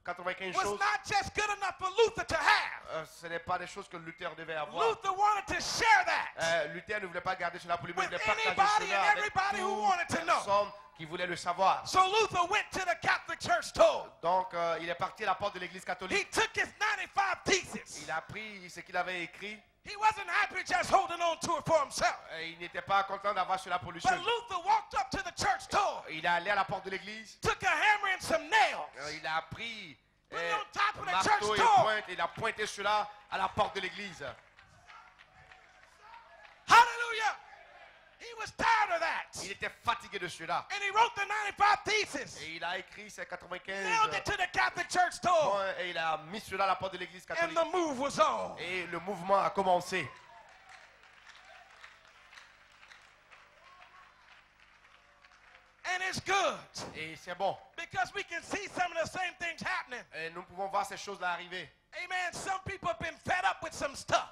95 was choses, not just good enough for Luther to have. ce n'est pas des choses que Luther devait avoir. Luther wanted to share that Luther ne voulait pas garder cela pour lui-même, il with voulait partager anybody cela and avec everybody who toute wanted to know. personne qui voulait le savoir. So Luther went to the Catholic Church told. Donc, il est parti à la porte de l'église He catholique. took his 95 theses. Il a pris ce qu'il avait écrit. He wasn't happy just holding on to it for himself. Il n'était pas content d'avoir cela pour lui But seul. Luther walked up to the church door, Il est allé à la porte de l'église. took a hammer and some nails, Il a pris put it on top of the marteau church et door. pointe et il a pointé cela à la porte de l'église. Hallelujah. He was tired of that. Il était fatigué de cela. And he wrote the 95 theses, Et il a écrit ces 95 nailed it to the Catholic Church door, points et il a mis cela à la porte de l'église and catholique. the move was on. Et le mouvement a commencé. And it's good Et c'est bon. because we can see some of the same things happening. Et nous pouvons voir ces choses-là arriver. Amen. Some people have been fed up with some stuff.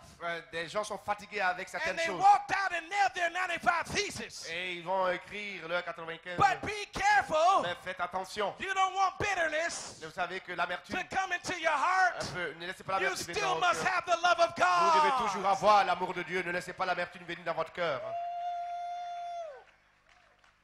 Des gens sont fatigués avec And certaines they choses. walked out and nailed their 95 theses. Et ils vont écrire leur 95. But be careful. Mais faites attention. You don't want bitterness Vous savez que l'amertume, to come into your heart. ne laissez pas You l'amertume venir still dans votre must cœur. have the love of Vous devez God. toujours avoir l'amour de Dieu. Ne laissez pas l'amertume venir dans votre cœur.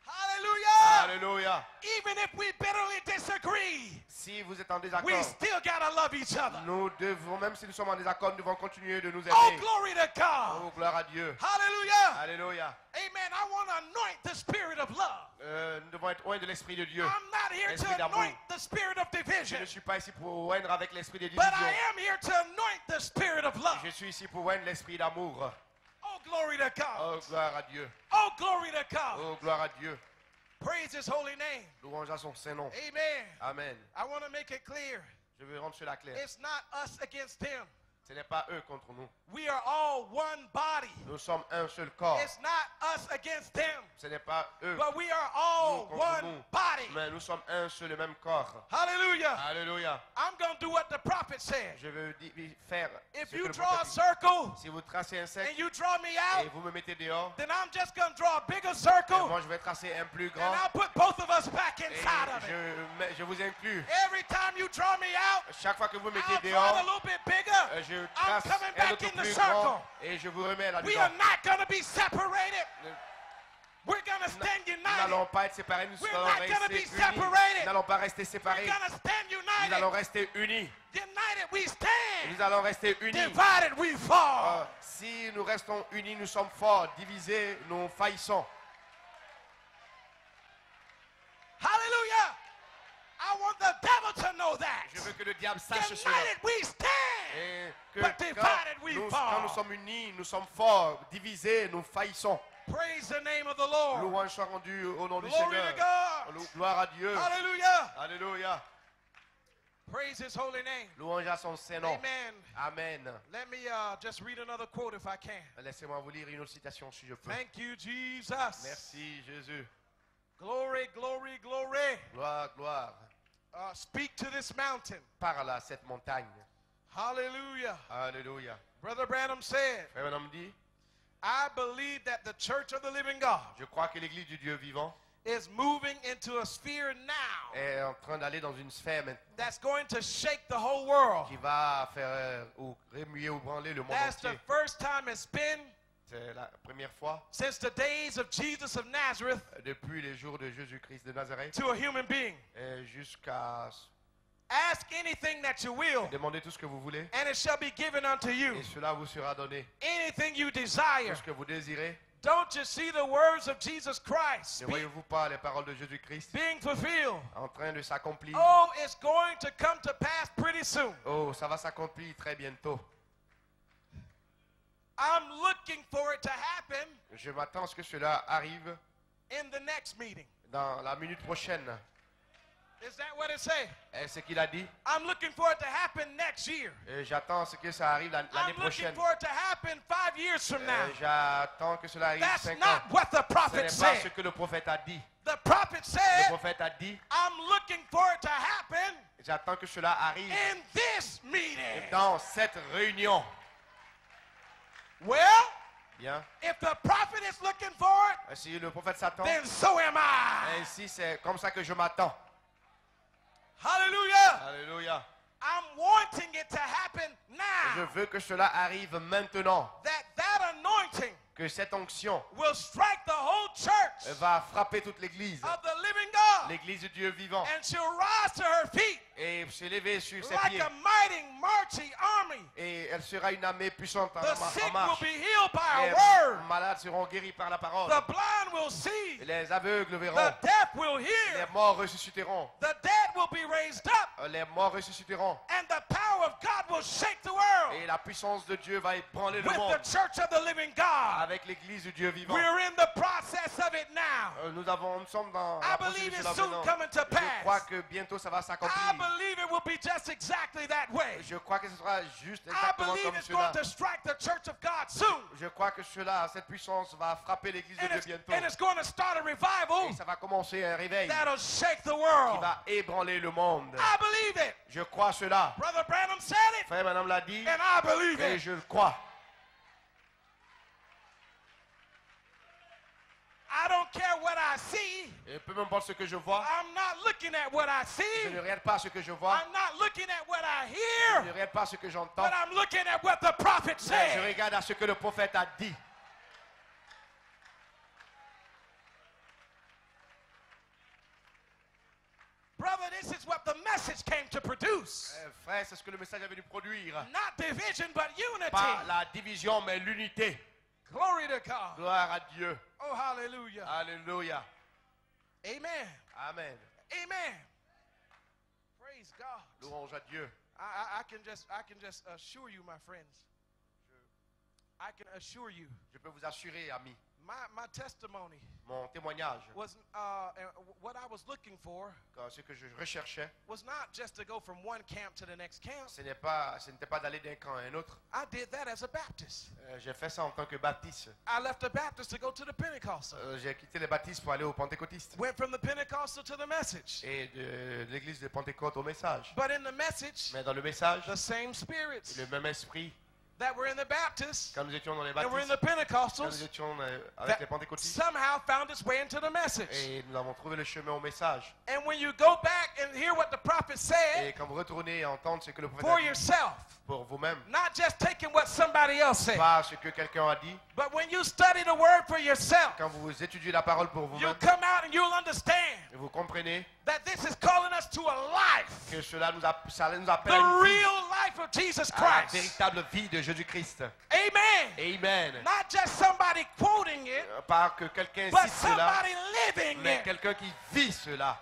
Hallelujah. Alléluia. Even if we bitterly disagree, Si vous êtes en we désaccord, still gotta love each other. nous devons, même si nous sommes en désaccord, nous devons continuer de nous Oh, aimer. glory to God. Oh, gloire à Dieu. Hallelujah. Alléluia. Amen. I want to anoint the spirit of love. Nous devons être loin de l'esprit de Dieu. I'm not here Esprit to d'amour. anoint the spirit of Je division, ne suis pas ici pour oindre avec l'esprit de but I division. am here to anoint the spirit of love. Je suis ici pour oindre l'esprit d'amour. Oh, glory to God. Oh, gloire à Dieu. Oh, glory to God. Oh, gloire à Dieu. Praise his holy name. Louange à son Saint-Nom. Amen. Amen. I want to make it clear. Je veux rendre cela clair. It's not us against them. Ce n'est pas eux contre nous. We are all one body. Nous sommes un seul corps. It's not us against them. Ce n'est pas eux But we are all nous contre one nous. body. Mais nous sommes un seul et même corps. Hallelujah. Alléluia. I'm going to do what the prophet said. Je veux faire If ce que you le draw a prophète dit. circle Si vous tracez un and cercle you draw me et out, vous me mettez dehors, then I'm just going to draw a bigger et circle moi je vais tracer un plus and grand I'll put both of us back et inside of it. je vous inclus. Every time you draw me out, Chaque fois que vous mettez I'll draw it a dehors, little bit bigger. je I'm trace coming un back autre in the plus circle. grand et je vous remets We are là-dedans. not going to be separated. We're going to stand Nous united. n'allons pas être séparés, nous We're allons not gonna rester be unis. separated. Nous n'allons pas rester We're séparés. going to stand Nous allons united. rester unis. United we stand. Nous allons rester unis. Divided we fall. Si nous restons unis, nous sommes forts. Divisés, nous faillissons. Hallelujah. I want the devil to know that. Je veux que le diable sache cela. United we stand. Et que But divided we quand nous fall. sommes unis, nous sommes forts. Divisés, nous faillissons. Praise the name of the Lord. Louange soit rendue au nom du Glory Seigneur. to God. Gloire à Dieu. Hallelujah. Alléluia. Praise his holy name. Louange à son Saint-Nom. Amen. Amen. Let me just read another quote if I can. Laissez-moi vous lire une autre citation si je peux. Thank you, Jesus. Merci Jésus. Glory, glory, glory. Gloire, gloire. Speak to this mountain. Parle à cette montagne. Hallelujah. Alléluia. Brother Branham said, Frère Branham dit, I believe that the church of the living God je crois que l'Église du Dieu vivant is moving into a sphere now est en train d'aller dans une sphère maintenant that's going to shake the whole world. qui va faire ou remuer ou branler le monde That's the entier. first time it's been C'est la première fois since the days of Jesus of Nazareth depuis les jours de Jésus-Christ de Nazareth to a human being. jusqu'à Ask anything that you will, demander tout ce que vous voulez and it shall be given unto you. et cela vous sera donné. Anything you Tout desire. ce que vous désirez, Don't you see the words of Jesus Christ ne voyez-vous pas les paroles de Jésus-Christ being fulfilled? en train de s'accomplir? Oh, it's going to come to pass pretty soon. Oh, ça va s'accomplir très bientôt. I'm looking for it to happen Je m'attends à ce que cela arrive in the next meeting. dans la minute prochaine. Is that what it say? Et ce qu'il a dit, I'm looking for it to happen next year. j'attends à ce que ça arrive l'année I'm looking prochaine. for it to happen 5 years from now. J'attends que cela arrive That's 5 ans. not what the Ce prophet n'est pas ce said. que le prophète a dit. The prophet Le said, prophète a dit, I'm looking for it to happen j'attends que cela arrive in this meeting. dans cette réunion. Well, Bien. if the prophet is looking for it, Si le prophète s'attend, then so am I. ainsi c'est comme ça que je m'attends. Hallelujah. Alléluia. I'm wanting it to happen Je now. veux que cela arrive maintenant. That anointing Que cette onction will strike the whole church va frapper toute l'église. of the living God. L'église du Dieu vivant. And she'll rise to her feet Et s'élever sur ses like pieds. a mighty marching army. Et elle sera une armée puissante en The sick will marche. be healed by Les a word. malades seront guéris par la parole. The blind will see. Et les aveugles verront. The deaf will Les hear. morts ressusciteront. The dead will be raised up. Les morts ressusciteront. And the power of God will shake the world Et la puissance de Dieu va ébranler le with monde. the church of the living God. Avec l'église du Dieu vivant. We're in the process of it now. Nous sommes dans I la believe procédure it's de soon maintenant. coming to Je crois pass. que bientôt ça va I s'accomplir. believe it will be just exactly that way. Je crois que ce sera juste I exactement believe comme it's cela. going to strike the church of God soon. Je crois que cette puissance va frapper l'église de And Dieu it's, bientôt. and it's going to start a revival Et ça va commencer un réveil that'll shake the qui world. va ébranler le monde. I believe it. Je crois cela. Brother Branham said it, Frère, madame l'a dit. and I believe Et it. je le crois. I don't care what I see. Et peu m'importe ce que je vois. I'm not looking at what I Je ne see. regarde pas ce que je vois. I'm not looking at what I Je ne hear. regarde pas ce que j'entends. But I'm looking at what the prophet Mais je said. regarde à ce que le prophète a dit. Brother, this is what the message came to produce. Frère, c'est ce que le message a venu produire. Not division, but Pas unity. la division, mais l'unité. Glory to God. Gloire à Dieu. Oh, hallelujah. Alléluia. Amen. Amen. Amen. Praise God. Louange à Dieu. I can just assure you, my friends. I can assure you, Je peux vous assurer, amis, my testimony Mon témoignage, was what I was looking for ce que je recherchais, was not just to go from one camp to the next camp. ce n'était pas d'aller d'un camp à un autre. I did that as a Baptist. J'ai fait ça en tant que baptiste. I left the Baptist to go to the Pentecostal. J'ai quitté les baptistes pour aller au pentecôtiste. Went from the Pentecostal to the message. Et de l'église de Pentecôte au message. But in the message, Mais dans le message, the same spirits le même esprit, that were in the Baptist quand nous étions dans les and were in baptistes, the quand nous Pentecostals étions avec les that pentecôtistes, somehow found its way into the message. et nous avons trouvé le chemin au message. And when you go back and hear what the prophet Et said quand vous retournez à entendre ce que le prophète for a dit yourself, pour vous-même, not just taking what somebody else said, pas ce que quelqu'un a dit, but when you study the word for yourself, quand vous étudiez la parole pour you'll vous-même, come out and you'll understand et vous comprenez that this is calling us to a life, que ça nous appelle the à une vie, real life of Jesus à la Christ. véritable vie de Jésus-Christ. Amen. Amen. Not just somebody quoting it, Pas que quelqu'un but cite cela, somebody living mais it. quelqu'un qui vit cela.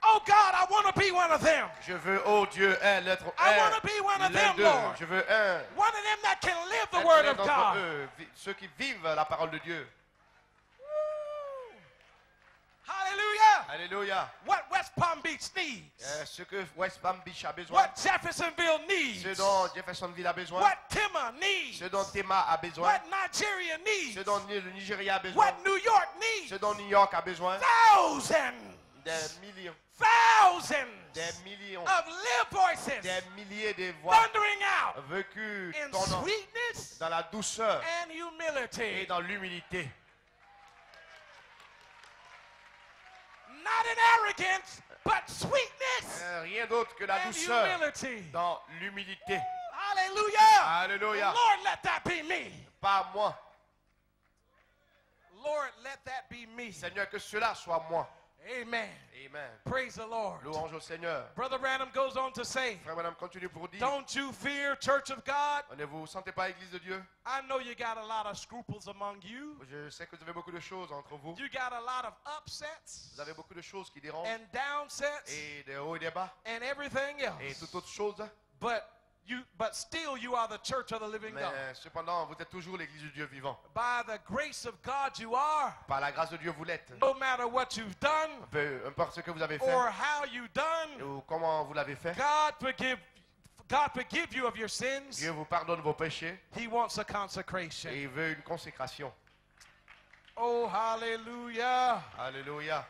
Oh God, I want to be one of them. Je veux, oh Dieu, l'être I want to be one of l'un them, d'eux. Lord. Je veux un. One of them that can live the Être word l'un of d'entre God. eux, ceux qui vivent la parole de Dieu. Woo. Hallelujah. Alléluia. What West Palm Beach needs. Ce que West Palm Beach a besoin, What Jeffersonville needs. ce dont Jeffersonville a besoin, What Tema needs. ce dont Tema a besoin, What Nigeria needs. ce dont le Nigeria a besoin, What New York needs. ce dont New York a besoin, Thousands. des millions Of live voices des milliers de voix thundering out vécues in tonnant sweetness dans la douceur and humility. et dans l'humilité. Not in arrogance, but sweetness Rien d'autre que la and douceur humility. dans l'humilité. Hallelujah. Alléluia. Lord, let that be me. Pas moi. Lord, let that be me. Seigneur, que cela soit moi. Amen. Amen. Praise the Lord. Louange au Seigneur. Brother Branham goes on to say, Frère Madame continue pour dire, don't you fear, Church of God? ne vous sentez pas Église de Dieu? I know you got a lot of scruples among you. Je sais que vous avez beaucoup de choses entre vous. You got a lot of upsets Vous avez beaucoup de choses qui dérangent and downsets et des hauts et des bas and everything et else. toute autre chose. But still you are the church of the living God. Mais cependant, vous êtes toujours l'Église du Dieu vivant. By the grace of God you are. Par la grâce de Dieu, vous l'êtes. No matter what you've done Peu importe ce que vous avez fait or how you've done, ou comment vous l'avez fait, God forgive you of your sins. Dieu vous pardonne vos péchés He wants a consecration. et il veut une consécration. Oh, hallelujah. Alléluia.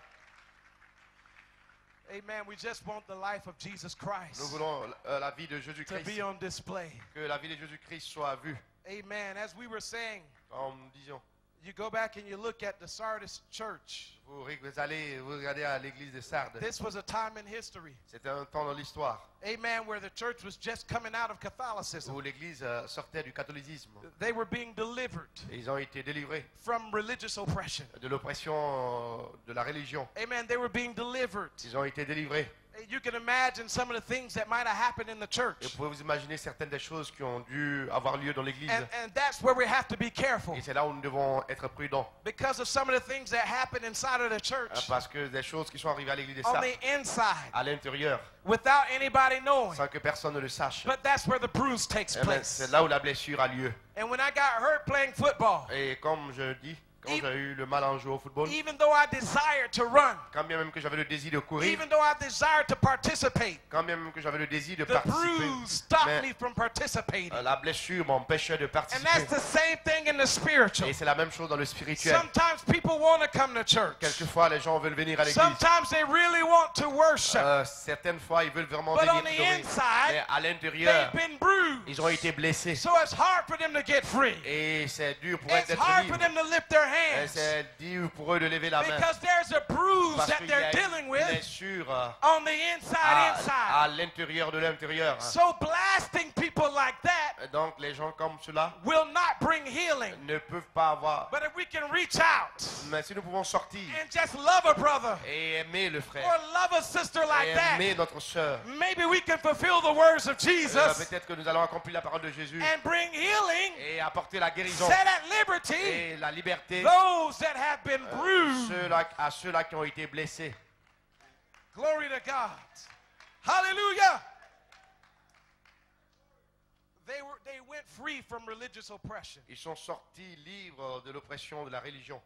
Amen. We just want the life of Jesus Nous Christ voulons la vie de to Jésus-Christ, be on display. que la vie de Jésus-Christ soit vue. Amen. As we were saying, Comme nous disions, you go back and you look at the Sardis church. vous regardez à l'église de Sardes. This was a time in history. C'était un temps dans l'histoire Amen. Where the church was just coming out of Catholicism. où l'église sortait du catholicisme. They were being delivered Et ils ont été délivrés from religious oppression. de l'oppression de la religion. Amen. They were being delivered. Ils ont été délivrés. You can imagine some of the things that might have happened in the Et church. vous pouvez vous imaginer certaines des choses qui ont dû avoir lieu dans l'église. And that's where we have to be careful. Et c'est là où nous devons être prudents. Because of some of the things that happen inside of the church. Parce que des choses qui sont arrivées à l'église de On Sardes, the inside. à l'intérieur, Without anybody knowing. sans que personne ne le sache. But that's where the bruise takes Eh bien, place. c'est là où la blessure a lieu. And when I got hurt playing football, Et comme je dis, quand j'ai eu le mal en jouant au football, even though I desired to run, quand bien même que j'avais le désir de courir, even though I desired to participate, quand bien même que j'avais le désir de the participer, bruise stopped mais me from participating. la blessure m'empêchait de And participer. that's the same thing in the spiritual. Et c'est la même chose dans le spirituel. Sometimes people want to come to church. Quelquefois, les gens veulent venir à l'église. Sometimes they really want to worship. Certaines fois, ils veulent vraiment But venir on the adorer. inside, Mais à l'intérieur, they've been bruised. ils ont été blessés. So it's hard for them to get free. Et c'est dur pour eux It's d'être hard for libres. them to lift their Et hands. c'est dur pour eux de lever la main. Because there's a bruise Parce that qu'il y they're a dealing une with blessure on the inside. à l'intérieur de l'intérieur. So blasting people like that Donc les gens comme cela will not bring healing. ne peuvent pas avoir. But if we can reach out Mais si nous pouvons sortir and just love a brother et aimer le frère, or love a sister like et that, aimer notre sœur, maybe we can fulfill the words of Jesus peut-être que nous allons accomplir la parole de Jésus and bring healing, et apporter la guérison set at liberty et la liberté those that have been bruised. à ceux-là qui ont été blessés. Glory to God. Hallelujah. They went free from religious oppression. Ils sont sortis libres de l'oppression de la religion.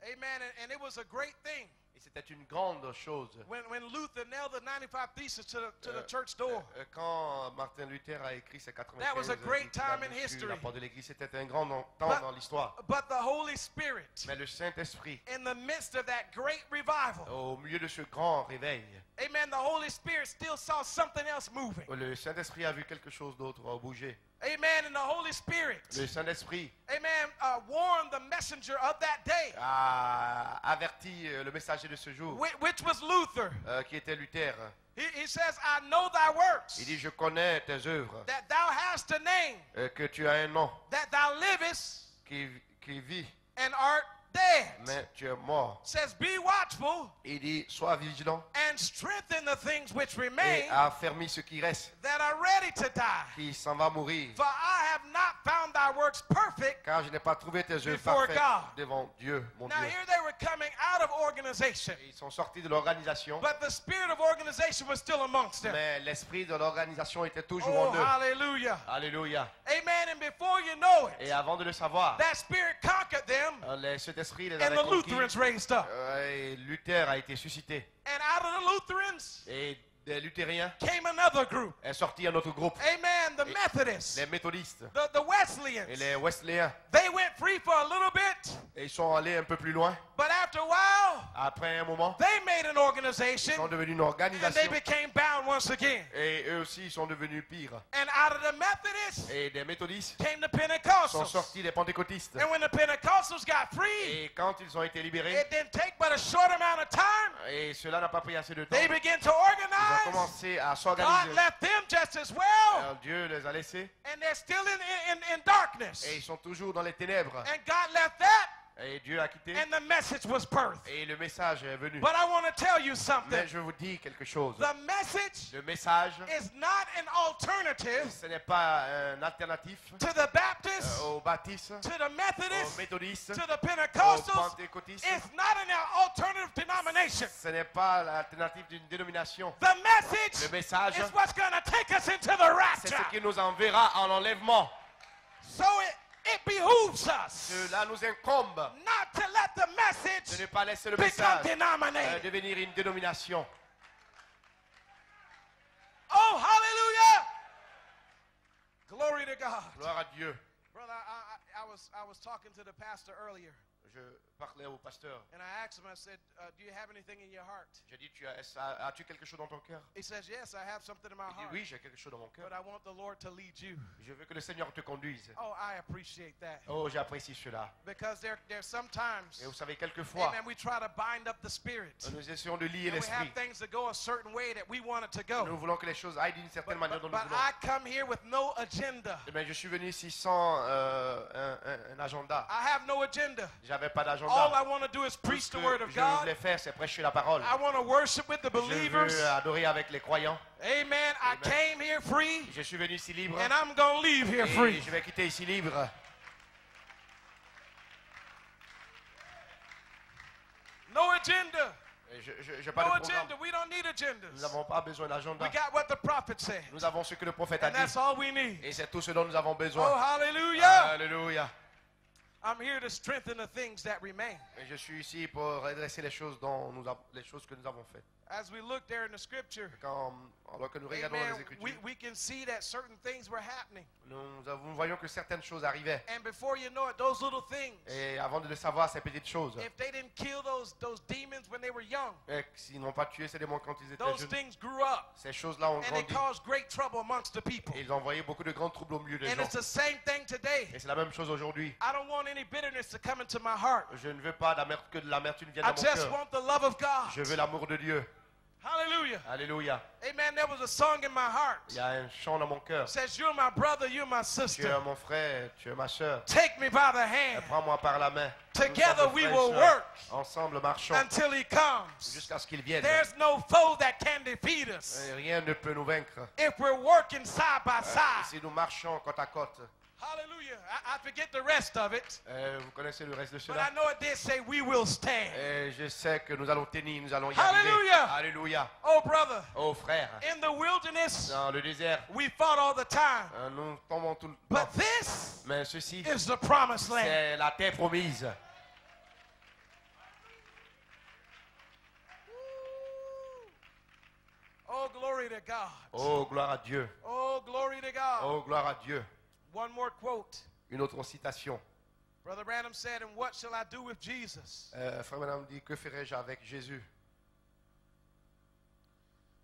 Amen. And it was a great thing Et c'était une grande chose. when Luther nailed the 95 Theses to the church door. Quand Martin Luther a écrit ses 95 That was a great time in sur la history. porte de l'église, c'était un grand temps dans l'histoire. But the Holy Spirit, Mais le Saint-Esprit, in the midst of that great revival, au milieu de ce grand réveil, amen, the Holy Spirit still saw something else moving. le Saint-Esprit a vu quelque chose d'autre bouger. Amen. And the Holy Spirit, Le Saint-Esprit amen, warned the messenger of that day, a averti le messager de ce jour, which was Luther. qui était Luther. He says, I know thy works, Il dit, je connais tes œuvres, that thou hast a name, que tu as un nom that thou livest qui vit, and art dead. mais tu es mort. Says, be watchful Il dit, sois vigilant and strengthen the things which et remain affermis ce qui reste, that are ready to die. qui s'en va mourir. For I have not found thy works perfect. Car je n'ai pas trouvé tes œuvres Before parfaites God. devant Dieu, mon Now Dieu. here they were coming out of organization, Ils sont sortis de l'organisation, but the spirit of organization was still amongst them. mais l'esprit de l'organisation était toujours Oh, en eux. hallelujah. Alléluia. Amen. And before you know Et it, avant de le savoir, that spirit conquered them, cet esprit les and avait the conquis. Lutherans raised up. Et Luther a été suscité. And out of the Lutherans Et des luthériens came another group. est sorti un autre groupe, Amen. The Methodists, les méthodistes the Wesleyans. et les Wesleyan. They went free for a little bit, Et ils sont allés un peu plus loin. but after a while, Après un moment, they made an ils sont organization devenus une and organisation. they became bound once again. Et eux aussi, ils sont devenus pires. And out of the Methodists Et des méthodistes came the sont Pentecostals. sortis des pentecôtistes. And when the Pentecostals got free, Et quand ils ont été libérés, it didn't take but a short amount of time. et cela n'a pas pris assez de temps, They began to ils ont organize. commencé à God s'organiser. left them just as well. Alors Dieu les a laissés And they're still in darkness. et ils sont toujours dans les ténèbres. And God left that, Et Dieu a quitté and the message was birthed. et le message est venu. But I want to tell you Mais something. je vous dis quelque chose. The message Le message, is not an alternative ce n'est pas un alternatif to the Baptists, aux baptistes, to the aux Methodists, méthodistes, to the aux Pentecostals. pentecôtistes. It's not an alternative denomination. Ce n'est pas l'alternative d'une dénomination. The message Le message, is what's going to take us into the c'est ce rapture. qui nous enverra en enlèvement. So it behooves us Cela nous incombe not to let the de message ne pas laisser le become message denominated. devenir une dénomination. Oh, hallelujah! Glory to God. Gloire à Dieu. Brother, I was talking to the pastor earlier, Je parlais au pasteur. and I asked him, I said, do you have anything in your heart? J'ai dit, as-tu quelque chose dans ton cœur? He says, yes, I have something in my Il dit, heart, oui, j'ai quelque chose dans mon cœur. but I want the Lord to lead you. Je veux que le Seigneur te conduise. Oh, I appreciate that. Oh, j'apprécie cela. Because there's sometimes, Et vous savez, quelquefois, amen, we try to bind up the spirit. nous essayons de lier And we l'esprit. have things that go a certain way that we want it to Nous go. voulons que les choses aillent d'une certaine manière dont nous But voulons. I come here with no agenda. Eh bien, je suis venu ici sans un agenda. I have no agenda. J'avais pas All d'agenda. I want to do is Tout preach ce the que word of je God. voulais faire, c'est prêcher la parole. I want to worship with the Je believers. veux adorer avec les croyants. Amen. I came here free, Je suis venu ici libre. and I'm going to leave here Et free. je vais quitter ici libre. No agenda. Et je pas No de programme. agenda. We don't need Nous agendas. n'avons pas besoin d'agenda. We got what the prophet said, Nous avons ce que le prophète a and that's dit. all we need. Et c'est tout ce dont nous avons Oh, besoin. hallelujah. Alléluia. I'm here to strengthen the things that remain. Et je suis ici pour redresser les choses, les choses que nous avons faites. As we look there in the scripture, Alors que nous regardons les amen, Écritures, we can see that certain things were happening. nous voyons que certaines choses arrivaient. And before you know it, those little things, Et avant de le savoir, ces petites choses, if they didn't kill those demons when they were young, et s'ils n'ont pas tué ces démons quand ils étaient those jeunes, things grew up. ces choses-là ont And it grandi. caused great trouble amongst the people. Et ils ont envoyé beaucoup de grands troubles au milieu des And gens. it's the same thing today. Et c'est la même chose aujourd'hui. I don't want any bitterness to come into my heart. Je ne veux pas que de l'amertume vienne I dans mon just cœur. want the love of God. Je veux l'amour de Dieu. Hallelujah. Alléluia. Amen. There was a song in my heart. Il y a un chant dans mon cœur. It says, you're my brother, you're my Tu es sister. mon frère, tu es ma soeur. Take me by the hand Prends-moi par la main. Together Nous sommes we frères et will sœurs. work Ensemble, marchons until he comes. jusqu'à ce qu'il vienne. There's no foe that can defeat us Et rien ne peut nous vaincre. if we're working side by side. Si nous marchons côte à côte. Hallelujah. I forget the rest of it, Vous connaissez le reste de but cela. I know it did say we will stand. Et je sais que nous allons tenir, nous allons y Hallelujah. arriver. Alléluia. Oh, brother, Oh frère, in the wilderness, dans le désert, we fought all the time. nous tombons tout le temps. But this Mais ceci, is the promised land. c'est la terre promise. glory to God. Oh, gloire à Dieu. Oh, glory to God. Oh, gloire à Dieu. One more quote. Une autre citation. Brother Branham said, and what shall I do with Jesus? Frère Branham dit, que ferai-je avec Jésus?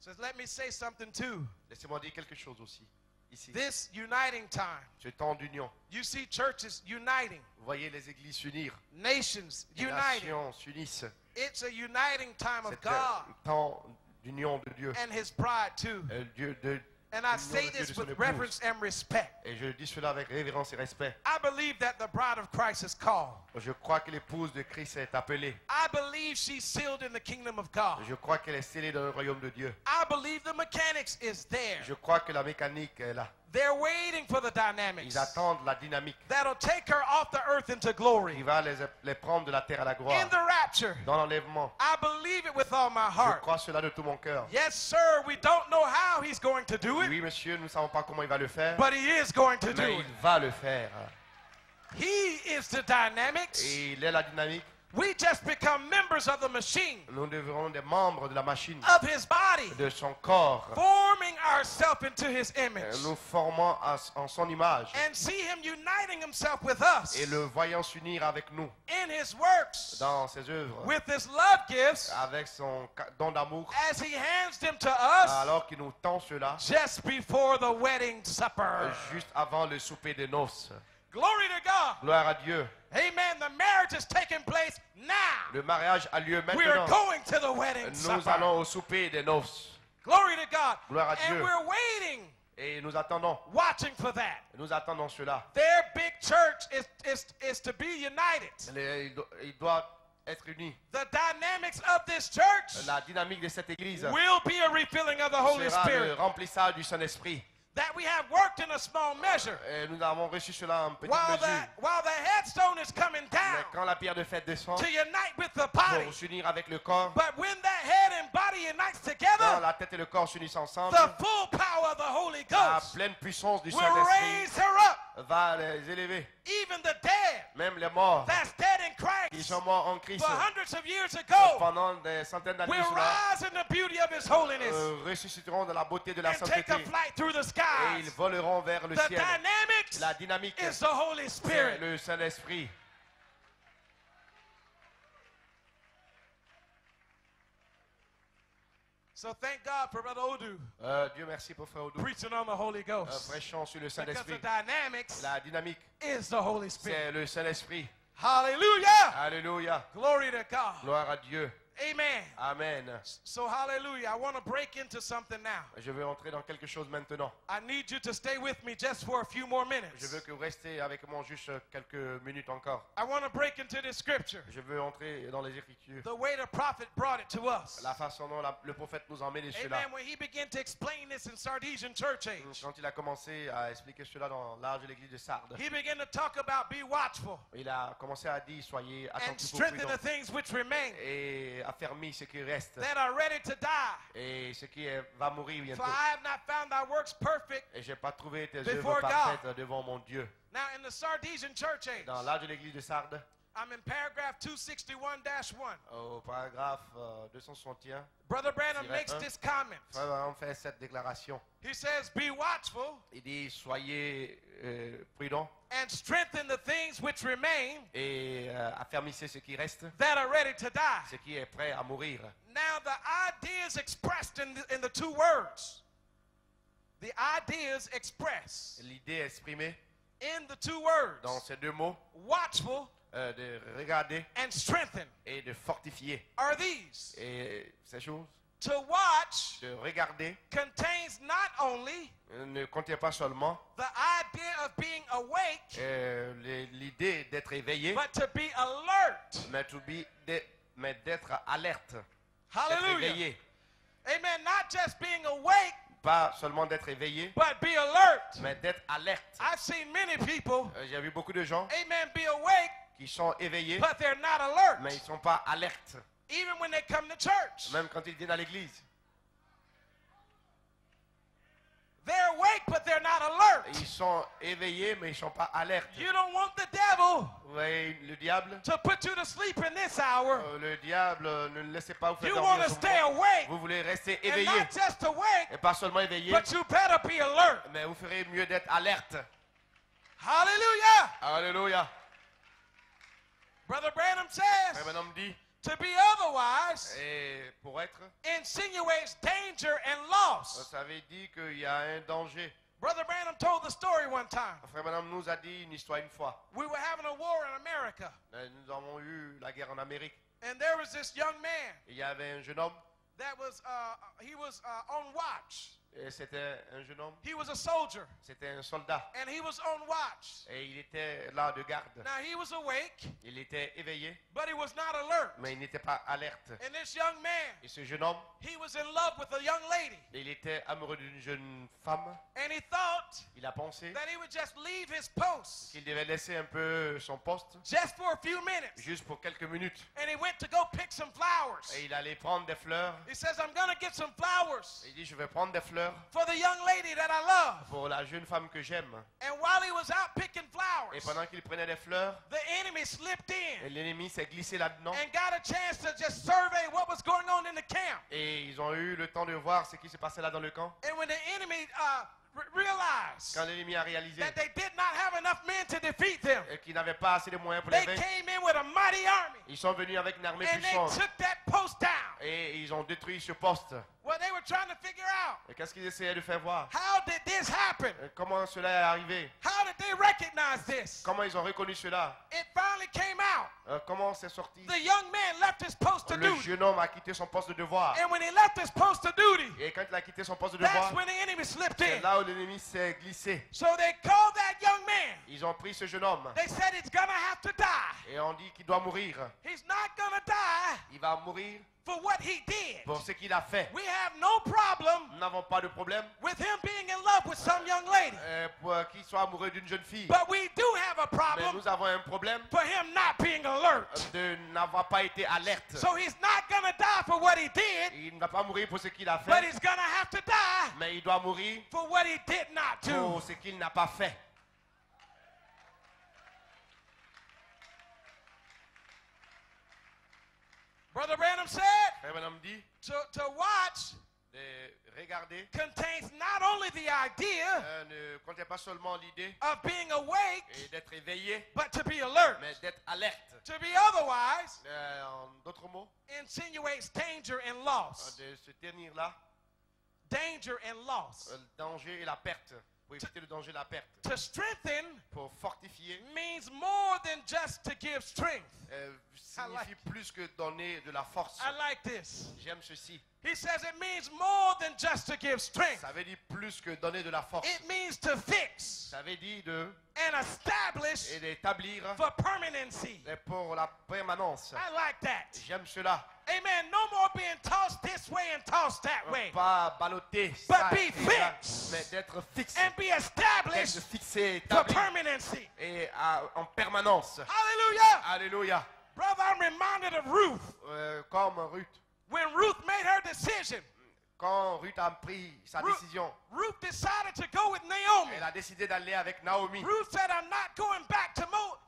Says, let me say something too. Laissez-moi dire quelque chose aussi. Ici, This uniting time. ce temps d'union. You see churches uniting, Vous voyez les églises s'unir. nations Les uniting. nations s'unissent. It's a uniting time of C'est un God temps d'union de Dieu. and his bride too. Dieu de And I l'union say de Dieu this de son with épouse. reverence and respect. Et je dis cela avec révérence et respect. I believe that the bride of Christ is called. Je crois que l'épouse de Christ est appelée. I believe she's sealed in the kingdom of God. Je crois qu'elle est scellée dans le royaume de Dieu. I believe the mechanics is there. Je crois que la mécanique est là. They're waiting for the dynamics Ils attendent la dynamique that'll take her off the earth into glory. qui va les prendre de la terre à la gloire. In the rapture, Dans l'enlèvement. I believe it with all my Je heart. crois cela de tout mon cœur. Yes, sir, we don't know how he's going to do it, Oui, monsieur, nous ne savons pas comment il va le faire. but he is going to do Mais it. il va le faire. He is the dynamics. Et il est la dynamique. We just become members of the machine, Nous devrons des membres de la machine, of his body, de son corps. forming ourselves into his image, Nous formons en son image. and see him uniting himself with us Et le voyant s'unir avec nous in his works, dans ses œuvres. with his love gifts, Avec son don d'amour. as he hands them to us Alors qu'il nous tend cela just before the wedding supper. juste avant le souper de noces. Glory to God. Gloire à Dieu. Amen. The marriage is taking place now. Le mariage a lieu We are maintenant. going to the wedding Nous supper. allons au souper des noces. Glory to God. Gloire à And Dieu. we're waiting, Et nous attendons. watching for that. Nous attendons cela. Their big church is to be united. Il doit être uni. The dynamics of this church La dynamique de cette église will be a refilling of the Holy sera le Spirit. remplissage du Saint-Esprit. That we have worked in a small measure. Et nous avons reçu cela en petite While mesure. the headstone is coming Mais down quand la pierre de fête descend to unite with the body. pour s'unir avec le corps, But when that head and body unites quand together, la tête et le corps s'unissent ensemble, the full power of the Holy la Ghost pleine puissance du will Saint-Esprit raise her up. va les élever. Even the dead Même les morts that's dead in qui Christ sont morts en Christ for hundreds of years ago pendant des centaines d'années will cela, rise in the beauty of His holiness ressusciteront de la beauté de la and take a sainteté flight through the et ils skies. voleront vers le The ciel. dynamics La dynamique, is the Holy c'est Spirit. le Saint-Esprit. So thank God for Brother Odu Dieu merci pour Frère Oudou. preaching on the Holy Ghost. Prêchons sur le Because the Saint-Esprit. dynamics La dynamique, is the Holy Spirit. c'est le Saint-Esprit. Hallelujah. Alléluia. Glory to God. Gloire à Dieu. Amen. Amen. So hallelujah. I want to break into something now. Je veux entrer dans quelque chose maintenant. I need you to stay with me just for a few more Je minutes. veux que vous restez avec moi juste quelques minutes encore. I want to break into this scripture. Je veux entrer dans les Écritures. The way the prophet brought it to us. La façon dont le prophète nous a emmené cela. Amen. When he began to explain this in Sardesian church age, Quand il a commencé à expliquer cela dans l'âge de l'église de Sardes, he began to talk about be watchful il a commencé à dire soyez and attentifs aux strengthen the prudents things which remain et affermis ce qui reste that are ready to die. et ce qui va mourir bientôt. For I have not found thy works perfect. Et j'ai pas trouvé tes Before œuvres God. parfaites devant mon Dieu. Now in the Sardesian church age, Dans l'âge de l'église de Sardes, I'm in paragraph 261-1. au paragraphe 261, Brother Branham Tiret makes un. this comment. Frère Branham fait cette déclaration. He says, be watchful Il dit soyez prudents and strengthen the things which remain et affermissez ce qui reste, that are ready to die. ce qui est prêt à mourir. Now the ideas expressed in the two words. The ideas expressed L'idée exprimée in the two words. dans ces deux mots, Watchful de regarder and strengthen et de fortifier. are these. Et ces choses, To watch de regarder, contains not only ne contient pas seulement the idea of being awake, l'idée d'être éveillé, but to be alert. mais d'être alerte, d'être Hallelujah. éveillé. Amen. Not just being awake, Pas seulement d'être éveillé, but be alert. mais d'être alerte. I've seen many people, J'ai vu beaucoup de gens amen, be awake, qui sont éveillés, but they're not alert. mais ils ne sont pas alertes, Even when they come to church. même quand ils viennent à l'église. They're awake, but they're not alert. Ils sont éveillés, mais ils ne sont pas alertes. You don't want the devil Vous voyez, le diable, to put you to sleep in this hour. le diable, ne le laissez pas vous faire You dormir. want to ce stay moment. awake. Vous voulez rester And éveillé. not just awake, Et pas seulement éveillé, but you better be alert. mais vous ferez mieux d'être alerte. Hallelujah. Alléluia. Brother Branham Frère says, Branham dit, to be otherwise et pour être, insinuates danger and loss. ça veut dire qu'il y a un danger. Brother Branham told the story one time. Frère Branham nous a dit une histoire une fois. We were having a war in America, Nous avons eu la guerre en Amérique. and there was this young man Il y avait un jeune homme, that was, he was on watch. et c'était un jeune homme, He was a soldier, c'était un soldat. and he was on watch. Et il était là de garde. Now, he was awake, Il était éveillé, but he was not alert. mais il n'était pas alerte. And this young man, Et ce jeune homme, he was in love with a young lady, il était amoureux d'une jeune femme. and he thought Il a pensé that he would just leave his post qu'il devait laisser un peu son poste, just for a few minutes. juste pour quelques minutes. And he went to go pick some flowers. Et il allait prendre des fleurs. He says, I'm going to get some flowers Et il dit, je vais prendre des fleurs for the young lady that I love. pour la jeune femme que j'aime. And while he was out picking Et flowers, pendant qu'il prenait des fleurs, the enemy slipped in l'ennemi s'est glissé là-dedans. and got a chance to just survey what was going on in the camp. Et ils ont eu le temps de voir ce qui se passait là dans le camp. And when the enemy realized Quand l'ennemi a réalisé that they did not have enough men to defeat them, qu'ils n'avaient pas assez de moyens pour they les vaincre, came in with a mighty army ils sont venus avec une armée and they puissante. took that post down. Et ils ont détruit ce poste. Well, they were trying to figure out, Et qu'est-ce qu'ils essayaient de faire voir? how did this happen? Comment cela est arrivé? How did they recognize this? Comment ils ont reconnu cela? It finally came out. Comment c'est sorti? The young man left his post of Le duty. jeune homme a quitté son poste de devoir. And when he left his post of duty, Et quand il a quitté son poste de that's devoir, when the enemy slipped c'est in. là où l'ennemi s'est glissé. So they called that young man. Ils ont pris ce jeune homme They said he's gonna have to die. et on dit qu'il doit mourir. He's not gonna die Il va mourir for what he did. pour ce qu'il a fait. We have no problem Nous n'avons pas de problème with him being in love with some young lady. pour qu'il soit amoureux d'une jeune fille. But we do have a Mais problem nous avons un problème for him not being alert. de n'avoir pas été alerte. So he's not gonna die for what he did, Il ne va pas mourir pour ce qu'il a but fait, he's gonna have to die mais il doit mourir for what he did not do. pour ce qu'il n'a pas fait. Brother Branham said Frère Branham dit to watch de regarder contains not only the idea ne contient pas seulement l'idée of being awake, et d'être éveillé, but to be alert. mais d'être alerte. To be otherwise En d'autres mots, insinuates danger and loss. de se tenir là, Danger and loss. le danger et la perte, pour éviter le danger et la perte. To strengthen Pour fortifier, means more than just to give strength. signifie plus que donner de la force. I like this. J'aime ceci. He says it means more than just to give strength. Ça veut dire plus que donner de la force. It means to fix Ça veut dire de and establish et d'établir for permanency. pour la permanence. I like that. J'aime cela. Amen. No more being tossed this way and tossed that way. Pas balloter But ça be et là, fixed. mais d'être fixe. And be D'être established fixé, for établi permanency. et en permanence. Hallelujah. Alléluia. Brother, I'm reminded of Ruth. Comme Ruth. When Ruth made her decision, Quand Ruth a pris sa décision, Ruth decided to go with Naomi. elle a décidé d'aller avec Naomi. Ruth said, I'm not going back to Moab,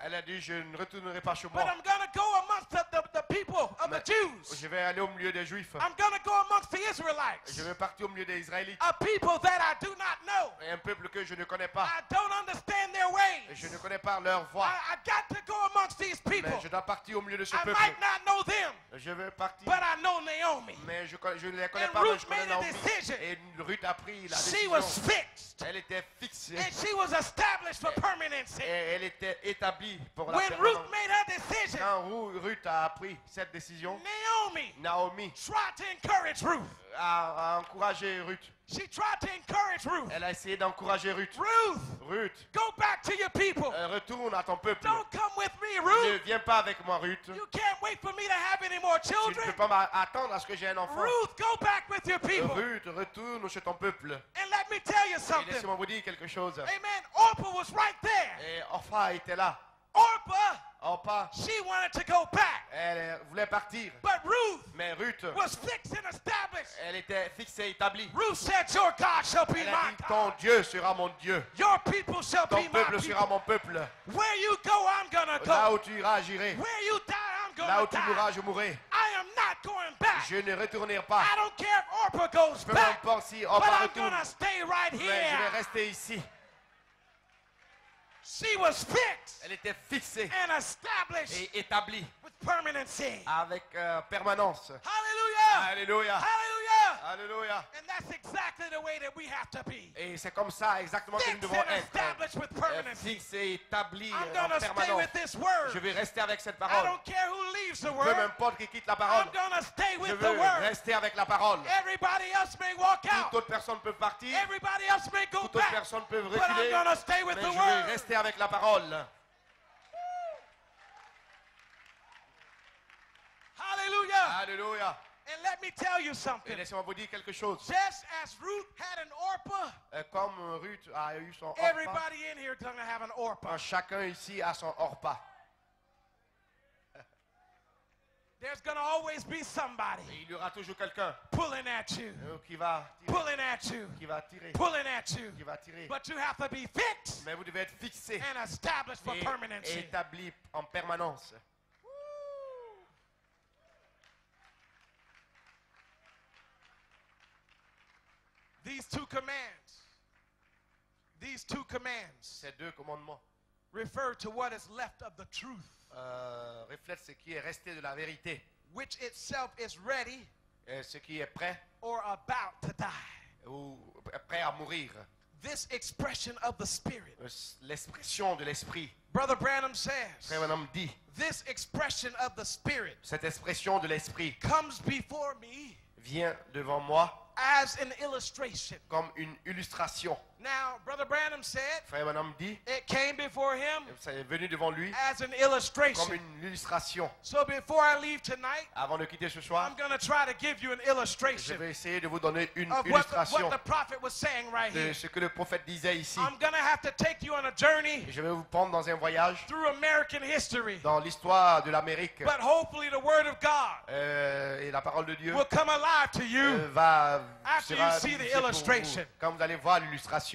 Elle a dit, je ne retournerai pas chez but moi. I'm going to go amongst the people of the Jews. Je vais aller au milieu des Juifs. I'm going to go amongst the Israelites, Je vais partir au milieu des Israélites. a people that I do not know. Et un peuple que je ne connais pas. I don't understand their ways. Je ne connais pas leur voix. I got to go amongst these people. Mais je dois partir au milieu de ce I peuple. might not know them, Je vais partir. but I know Naomi. Mais je ne les connais And pas, mais Ruth je connais made a Naomi. decision. Et Ruth a pris la She was décision. fixed, Elle était fixée. and she was established for permanency. Et elle était établie pour la When permanence. Ruth made her decision, Quand Ruth a pris cette décision, Naomi Naomi tried to encourage Ruth. a encouragé Ruth. She tried to encourage Ruth. Elle a essayé d'encourager Ruth. Ruth, Ruth, go back to your people. retourne à ton peuple. Don't come with me, Ne Ruth. viens pas avec moi, Ruth. You can't wait for me to have any more Tu ne peux children. pas m'attendre à ce que j'ai un enfant. Ruth, go back with your people. Ruth, retourne chez ton peuple. And let me tell you Et something. laissez-moi vous dire quelque chose. Amen. Orpah was right there. Et Orpha était là. Orpah Orpa, She wanted to go back. elle voulait partir. But Ruth Mais Ruth, was fixed and established. elle était fixée, établie. Ruth said, your God shall be Elle a my dit, ton God. Dieu sera mon Dieu. Your people shall Ton be my peuple sera people. mon peuple. Where you go, I'm gonna Là go. où tu iras, j'irai. Where you die, I'm Là où gonna tu mourras, die. je mourrai. I am not going back. Je ne retournerai pas. I don't care if Orpah goes Peu back, importe si but Orpa I'm retourne. gonna stay right Mais je vais here. rester ici. She was fixed Elle était fixée and established et établie with permanency. avec permanence. Hallelujah. Alléluia. Hallelujah. Alléluia. And that's exactly the way that we have to be. Et c'est comme ça exactement que nous Fixed devons and être. established with permanency. Fixés, établis I'm en gonna stay permanence. with this word. Je vais rester avec cette I parole. don't care who leaves the Peu word. m'importe qui quitte la parole. I'm gonna stay Je with the veux word. rester avec la parole. Everybody else may walk Toute out. autre personne peut partir. Everybody else may go Toute autre back. personne peut But I'm reculer. gonna stay with Mais the je vais word. rester avec la parole. Hallelujah. Alléluia. And let me tell you Et something. laissez-moi vous dire quelque chose. Just as Ruth had an Orpah, Comme Ruth a eu son Orpa, everybody in here is going to have an Orpah. chacun ici a son Orpa. There's going to always be somebody Et il y aura toujours quelqu'un pulling at you, qui va tirer, pulling at you, qui va tirer, pulling at you. qui va tirer. But you have to be fixed Mais vous devez être fixé and established for et permanency. établi en permanence. These two commands Ces deux commandements refer to what is left of the truth, reflètent ce qui est resté de la vérité, which itself is ready ce qui est prêt or about to die. ou prêt à mourir. This expression of the Spirit, L'expression de l'esprit. Brother Branham says, Frère Branham dit, this expression of the Spirit cette expression de l'esprit comes before me vient devant moi as an illustration. comme une illustration. Now, Brother Branham said Frère Branham dit, it came before him ça est venu devant lui as an comme illustration. une illustration. So before I leave tonight, Avant de quitter ce soir, I'm going to try to give you an je illustration vais essayer de vous donner une of illustration what the prophet was saying right de here. ce que le prophète disait ici. I'm going to have to take you on a journey Et je vais vous prendre dans un voyage through American history. dans l'histoire de l'Amérique. But hopefully the word of God Et la parole de Dieu will come alive to you. After sera you see the visible pour illustration. vous quand vous allez voir l'illustration.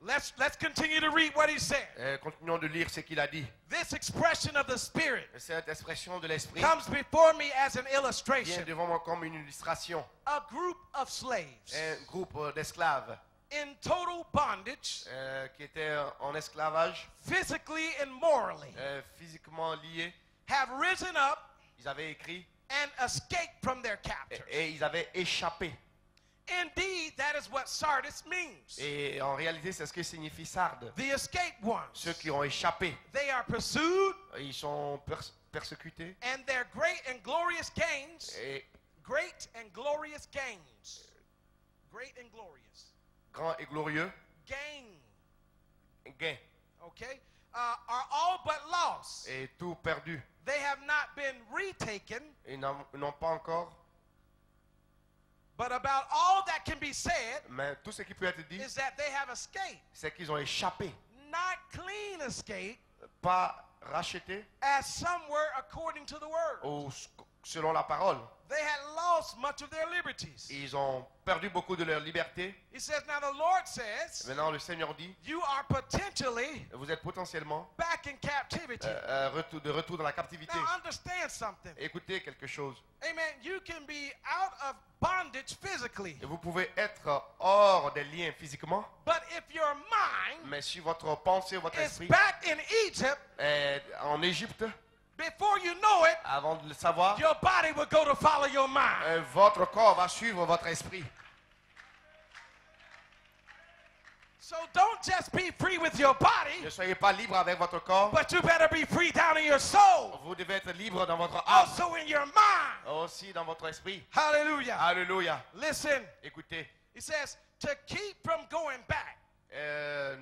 Let's continue to read what he said. Continuons de lire ce qu'il a dit. This expression of the Spirit Cette expression de l'esprit comes before me as an vient illustration. devant moi comme une illustration. A group of slaves Un groupe d'esclaves in total bondage, qui étaient en esclavage, physically and morally, physiquement liés. have risen up Ils avaient écrit and escaped from their captors. et ils avaient échappé. Indeed, that is what Sardis means. Et en réalité, c'est ce que signifie Sardes. The escaped ones. Ceux qui ont échappé, They are pursued, ils sont persécutés. and their great and glorious gains, Et great and glorious gains, great and glorious grands et glorieux, gain, gains. okay, are all but lost. Et tout perdu. They have not been retaken, Ils n'ont pas encore. but about all that can be said Mais tout ce qui peut être dit, is that they have escaped, c'est qu'ils ont échappé. not clean escape, Pas racheté as some were according to the word. ou selon la parole. They had lost much of their liberties. Ils ont perdu beaucoup de leur liberté. He says, now the Lord says, Maintenant, le Seigneur dit, you are potentially vous êtes potentiellement back in captivity. de retour dans la captivité. Now understand something. Écoutez quelque chose. Amen. You can be out of bondage physically, Et vous pouvez être hors des liens physiquement, but if your mind mais si votre pensée, votre is esprit back in Egypt, est en Égypte, before you know it, avant de le savoir, your body will go to follow your mind. votre corps va suivre votre esprit. So don't just be free with your body, Ne soyez pas libre avec votre corps, but you better be free down in your soul, vous devez être libre dans votre âme, also in your mind. aussi dans votre esprit. Hallelujah. Alléluia. Listen, Écoutez, he says, to keep from going back,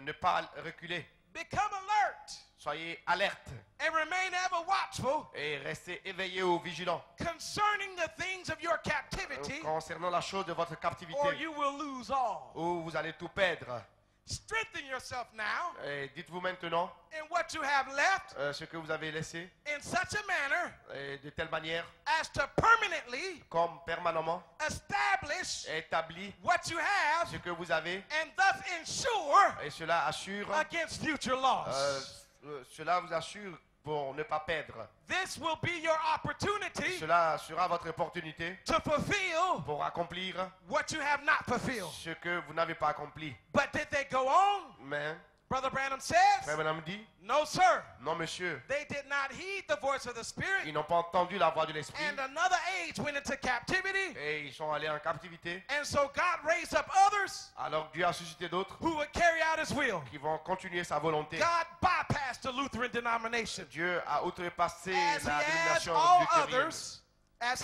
ne pas reculer. become alert Soyez alerte and remain ever watchful et restez éveillés ou vigilants concerning the things of your captivity, concernant la chose de votre captivité, or you will lose all. où vous allez tout perdre. Strengthen yourself now Et dites-vous maintenant in what you have left ce que vous avez laissé in such a manner de telle manière as to permanently comme permanemment establish établi what you have ce que vous avez and thus ensure et cela assure against future loss. cela vous assure pour ne pas perdre. This will be your opportunity Cela sera votre opportunité to fulfill pour accomplir what you have not fulfilled. ce que vous n'avez pas accompli. But did they go on? Mais Brother Branham says, Frère Branham dit, no, sir. non monsieur, They did not heed the voice of the Spirit, ils n'ont pas entendu la voix de l'Esprit and another age went into captivity. et ils sont allés en captivité. And so God raised up others Alors Dieu a suscité d'autres who would carry out His will. qui vont continuer sa volonté. God bypassed the Lutheran denomination. Dieu a outrepassé As He la has dénomination all luthérienne, others, as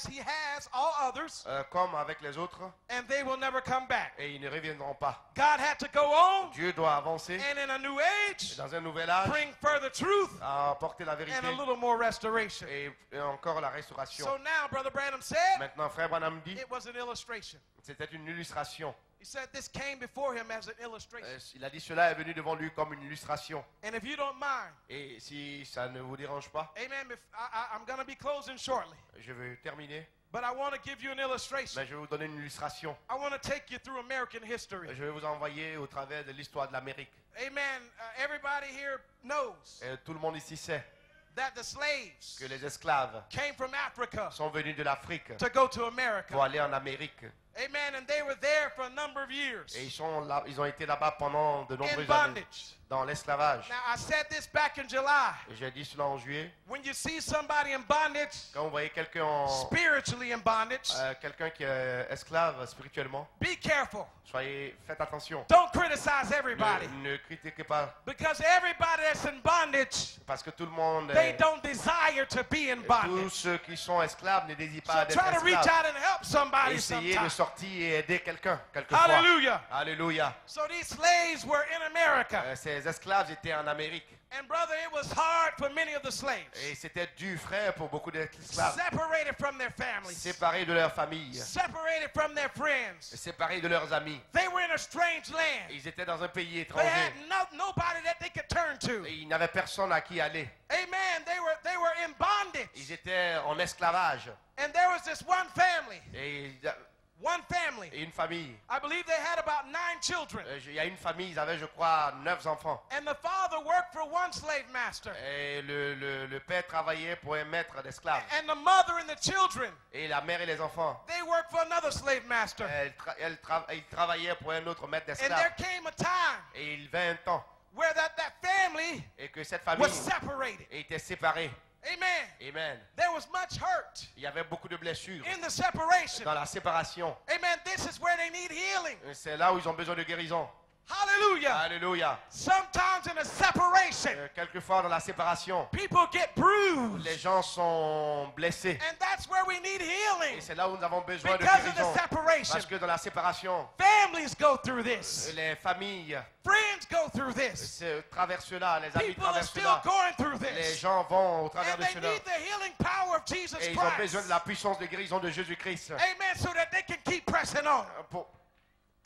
he has all others, comme avec les autres, and they will never come back. et ils ne reviendront pas. God had to go on, Dieu doit avancer and in a new et age, dans un nouvel âge, bring further truth à apporter la vérité and a little more restoration. et encore la restauration. So now, Brother Branham said, Maintenant, Frère Branham dit, it was an illustration. c'était une illustration. He said this came before him as an illustration. Il a dit cela est venu devant lui comme une illustration. And if you don't mind, Et si ça ne vous dérange pas, amen, I'm going to be closing shortly. je vais terminer. But I want to give you an illustration. Mais je vais vous donner une illustration. I want to take you through American history. Je vais vous envoyer au travers de l'histoire de l'Amérique. Amen. Everybody here knows Et tout le monde ici sait that the slaves que les esclaves came from Africa sont venus de l'Afrique to go to America. pour aller en Amérique. Amen. And they were there for a number of years Et ils ont été là-bas pendant de in nombreuses années bondage. dans l'esclavage. Now, I said this back in July. Et j'ai dit cela en juillet. When you see somebody in bondage, Quand vous voyez quelqu'un spiritually in bondage, quelqu'un qui est esclave spirituellement, be careful. faites attention. Don't criticize everybody. Ne critiquez pas Because everybody that's in bondage, parce que tout le monde they don't desire to be in tous bondage. ceux qui sont esclaves ne désirent So pas d'être try to reach esclaves. out and help somebody Essayez de sometime. sortir et aider quelqu'un quelquefois. Hallelujah. Alléluia. So these slaves were in America. Ces esclaves étaient en Amérique. And brother, it was hard for many of the slaves. Et c'était dur, frère, pour beaucoup d'esclaves. Separated from their families. Séparés de leur famille. Separated from their friends. Séparés de leurs amis. They were in a strange land. Ils étaient dans un pays They étranger. had nobody that they could turn to. Et ils n'avaient personne à qui aller. Amen. They were in bondage. Ils étaient en esclavage. And there was this one family. Et One family. une famille. I believe they had about 9 children. Il y a une famille, ils avaient, je crois, 9 enfants. And the father worked for one slave master. Et le père travaillait pour un maître d'esclaves. And the mother and the children, Et la mère et les enfants, they worked for another slave master. ils travaillaient pour un autre maître And there d'esclaves. came a time Et il vint un temps. where that family Et que cette famille was separated. était séparée. Amen. Amen. There was much hurt Il y avait beaucoup de blessures in the separation. dans la séparation. Amen. This is where they need healing. Et c'est là où ils ont besoin de guérison. Hallelujah. Alléluia. Sometimes in a separation, Quelquefois dans la séparation, people get bruised. les gens sont blessés. And that's where we need healing. Et c'est là où nous avons besoin de Because of the guérison. separation. Parce que dans la séparation, Families go through this. les familles Friends go through this. traversent cela, les amis People are traversent still cela. going through Les this. gens vont au travers And de they cela. need the healing power of Jesus Et ils ont besoin Christ. de la puissance de guérison de Jésus-Christ. Amen. So that they can keep pressing on. Pour-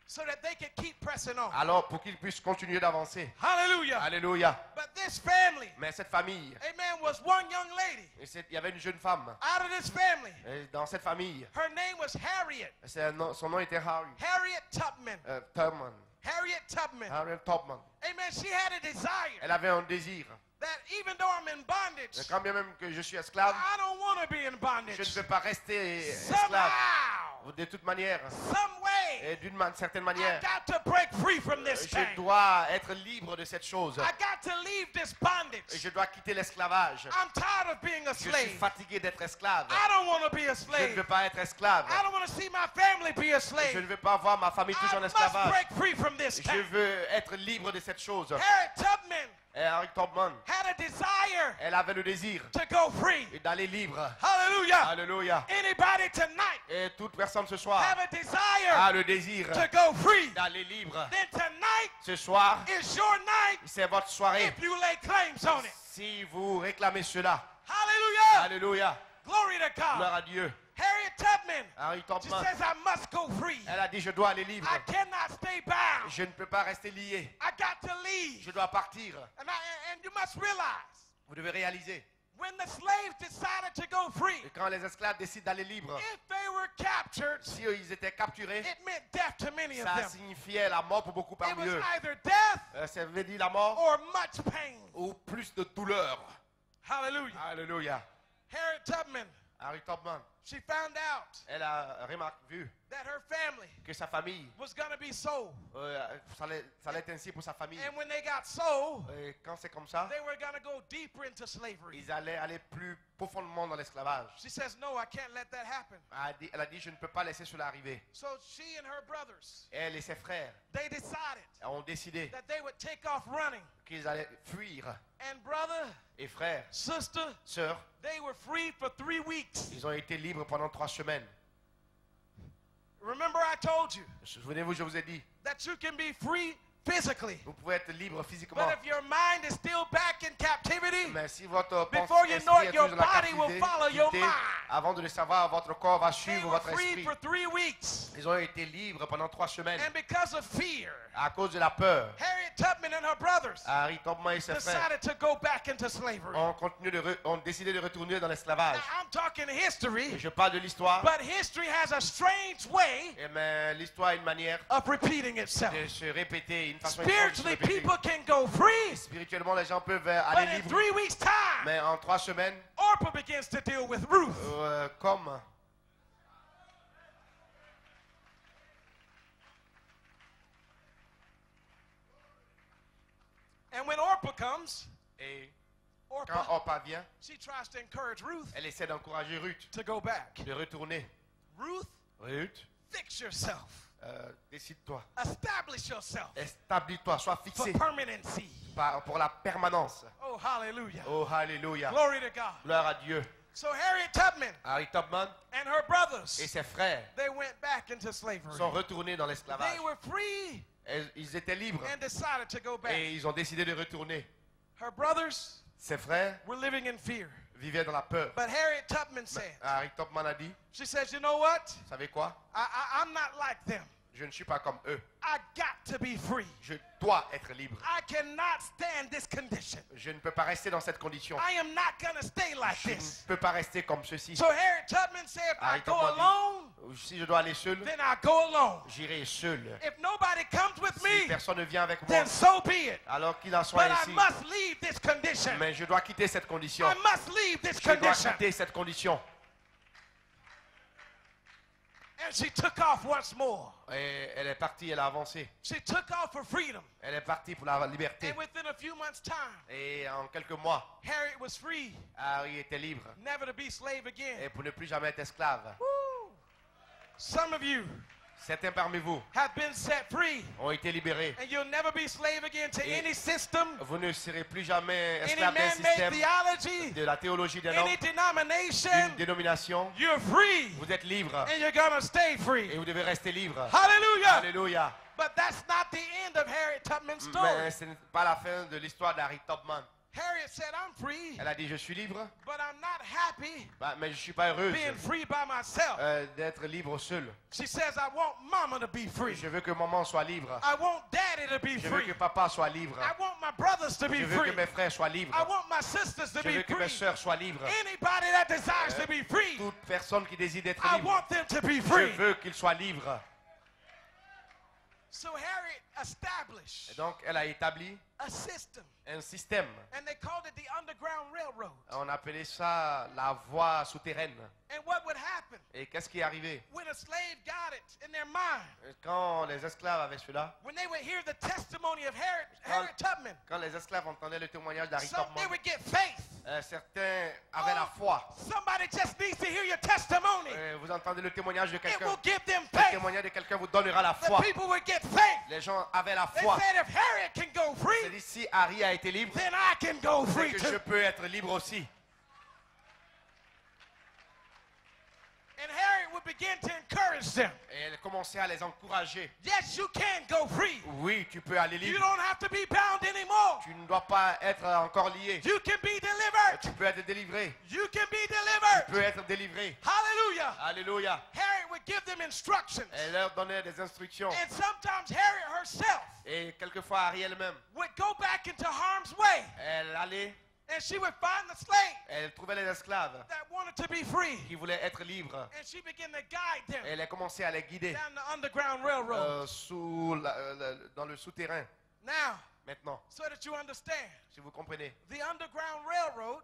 So that they can keep pressing on. Alors, pour qu'ils puissent continuer d'avancer. Hallelujah. Alléluia. But this family, Mais cette famille, amen, was one young lady il y avait une jeune femme. out of this family. Et dans cette famille, Her name was Harriet. son nom était Harriet Tubman. Tubman. Harriet Tubman. Harriet Tubman. Amen. She had a desire Elle avait un désir. that even though I'm in bondage, Quand bien même que je suis esclave, I don't want to be in je ne bondage. veux pas rester esclave. Somehow, De toute manière, some way, et d'une certaine I manière, got to break free from this je thing. dois être libre de cette chose. I got to leave this bondage. Je dois quitter l'esclavage. I'm tired of being a Je suis slave. fatigué d'être esclave. I don't want to be a Je ne slave. veux pas être esclave. I don't want to see my family be a Je slave. ne veux pas voir ma famille toujours I en must esclavage. break free from this Je thing. veux être libre de cette chose. Harriet Tubman Et Harriet Tubman, had a desire elle avait le désir to go free. d'aller libre. Hallelujah. Alléluia. Anybody tonight Et toute personne ce soir have a desire a le désir to go free? d'aller libre. Then tonight Ce soir, is your night c'est votre soirée. if you lay claims on it. Si vous réclamez cela, Hallelujah. Alléluia. Glory to Gloire God. à Dieu. Harriet Tubman Tubman, Harriet she Tubman, says, I must go free. elle a dit, je dois aller libre. I cannot stay bound. Je ne peux pas rester lié. I got to leave. Je dois partir. And you must realize, Vous devez réaliser. when the slaves decided to go free, Et quand les esclaves décident d'aller libre, if they were captured, si ils étaient capturés, it meant death to many of ça them. signifiait la mort pour beaucoup It parmi was eux. either death Ça veut dire la mort or much pain. ou plus de douleur. Hallelujah. Alléluia. Harriet Tubman, Harriet Tubman, she found out elle a vu that her family que sa famille, was going to be sold. ça allait être ainsi pour sa famille. And when they got sold, Et quand c'est comme ça, they were going to go deeper into slavery. ils allaient aller plus profondément dans l'esclavage. She says, no, I can't let that happen. Elle a dit, je ne peux pas laisser cela arriver. So she and her brothers, Elle et ses frères they decided ont décidé that they would take off running. qu'ils allaient fuir. And brother, Et frères, sister, sœurs, they were free for 3 weeks. ils ont été libres pendant 3 semaines. Remember I told you Souvenez-vous, je vous ai dit, that you can be free physically, vous pouvez être libre physiquement. but if your mind is still back in captivity, Mais si votre before you esprit know est it, your toujours dans la body will captivité, follow your quittez, mind. avant de le savoir, votre corps va They suivre were votre free esprit. for 3 weeks. Ils ont été libres pendant 3 semaines. And because of fear, À cause de la peur, Harriet Tubman and her brothers Harriet Tubman et ses frères decided to go back into slavery. ont décidé de retourner dans Now, l'esclavage. I'm talking Et history, je parle de l'histoire, but history has a strange way mais l'histoire a une manière of repeating itself. de se répéter, une façon étrange de se Spiritually, répéter. people can go free, Spirituellement, les gens peuvent but aller in libres, 3 weeks' time, mais en 3 semaines, Orpah begins to deal with Ruth. comme And when Orpah comes, et quand Orpah, Orpah vient, she tries to encourage Ruth elle essaie d'encourager Ruth to go back. de retourner. Ruth, Ruth, fix yourself. décide-toi, Establish yourself établis-toi, sois for fixé permanency. pour la permanence. Oh, hallelujah. Oh, hallelujah. Glory to God. Gloire à Dieu. So Harriet Tubman Harriet Tubman and her brothers, et ses frères they went back into slavery. sont retournés dans l'esclavage. They were free Ils étaient libres and decided to go back. et ils ont décidé de retourner. Her brothers Ses frères were living in fear. vivaient dans la peur. But Harriet Tubman said, Harriet Tubman a dit, she says, you know what? vous savez quoi? I'm not like them. Je ne suis pas comme eux. I got to be free. Je dois être libre. I cannot stand this condition. Je ne peux pas rester dans cette condition. I am not going to stay like Je ne this. peux pas rester comme ceci. So Harriet Tubman said, if I Harriet go Tubman dit, alone, si je dois aller seul, then I go alone. j'irai seul. If nobody comes with Si me, personne ne vient avec moi, then so be it. alors qu'il en soit But I ainsi. must leave this condition. Mais je dois quitter cette condition. I must leave this Je dois condition. quitter cette condition. And she took off once more. Et elle est partie, elle a avancé. She took off for freedom. Elle est partie pour la liberté. And within a few months' time, Et en quelques mois, Harriet was free, Harry était libre. never to be slave again. Et pour ne plus jamais être esclave. Woo. Some of you Certains parmi vous have been set free, ont été libérés. and you'll never be slave again to Et any system, vous ne serez plus jamais any esclave d'un man-made système, theology, de la théologie d'un homme, any denomination. d'une dénomination. You're free, Vous êtes libre and you're gonna stay et free. vous devez rester libre. Hallelujah! Alléluia. But that's not the end of Harriet Tubman's story. Mais ce n'est pas la fin de l'histoire d'Harriet Tubman. Harriet said, I'm free, Elle a dit, je suis libre, but I'm not happy mais je ne suis pas heureuse being free by myself. d'être libre seul. She says, I want mama to be free. Je veux que maman soit libre. I want daddy to be Je veux free. que papa soit libre. I want my brothers to be Je veux free. que mes frères soient libres. I want my sisters to Je be veux que mes free. sœurs soient libres. Anybody that desires to be free, Toute personne qui désire être I libre, want them to be je free. veux qu'ils soient libres. So Harriet established Et donc, elle a établi a system, un système. and they called it the Underground Railroad. On appelait ça la voie souterraine. And what would happen Et qu'est-ce qui est arrivé? when a slave got it in their mind? Quand les esclaves avaient cela, When they would hear the testimony of Harriet Tubman, quand les esclaves entendaient le témoignage d'Harriet some, they Tubman, would get faith. certains avaient la foi. Somebody just needs to hear your testimony. Vous entendez le témoignage de It quelqu'un. will give them Le faith. témoignage de quelqu'un vous donnera la The foi. people would get faith. Les gens avaient la They foi. said, if Harriet can go free, C'est-à-dire, si Harry a été libre, then I can go c'est free que je too. peux être libre aussi. And Harriet would began to encourage them. Et elle commençait à les encourager. Yes, you can go free. Oui, tu peux aller You libre. don't have to be bound anymore. Tu ne dois pas être encore lié. You can be delivered. Tu peux être délivré. You can be Tu delivered. peux être délivré. Hallelujah. Alléluia. Harriet would give them instructions. Elle leur donnait des instructions. And sometimes Harriet herself Et quelquefois, Ariel elle-même, would go back into harm's way. elle allait, And she would find the slave elle trouvait les esclaves that wanted to be free. qui voulaient être libres. And she began to guide them Et elle a commencé à les guider down the Underground Railroad. dans le souterrain. Now, Maintenant, so that you understand, si vous comprenez, the Underground Railroad,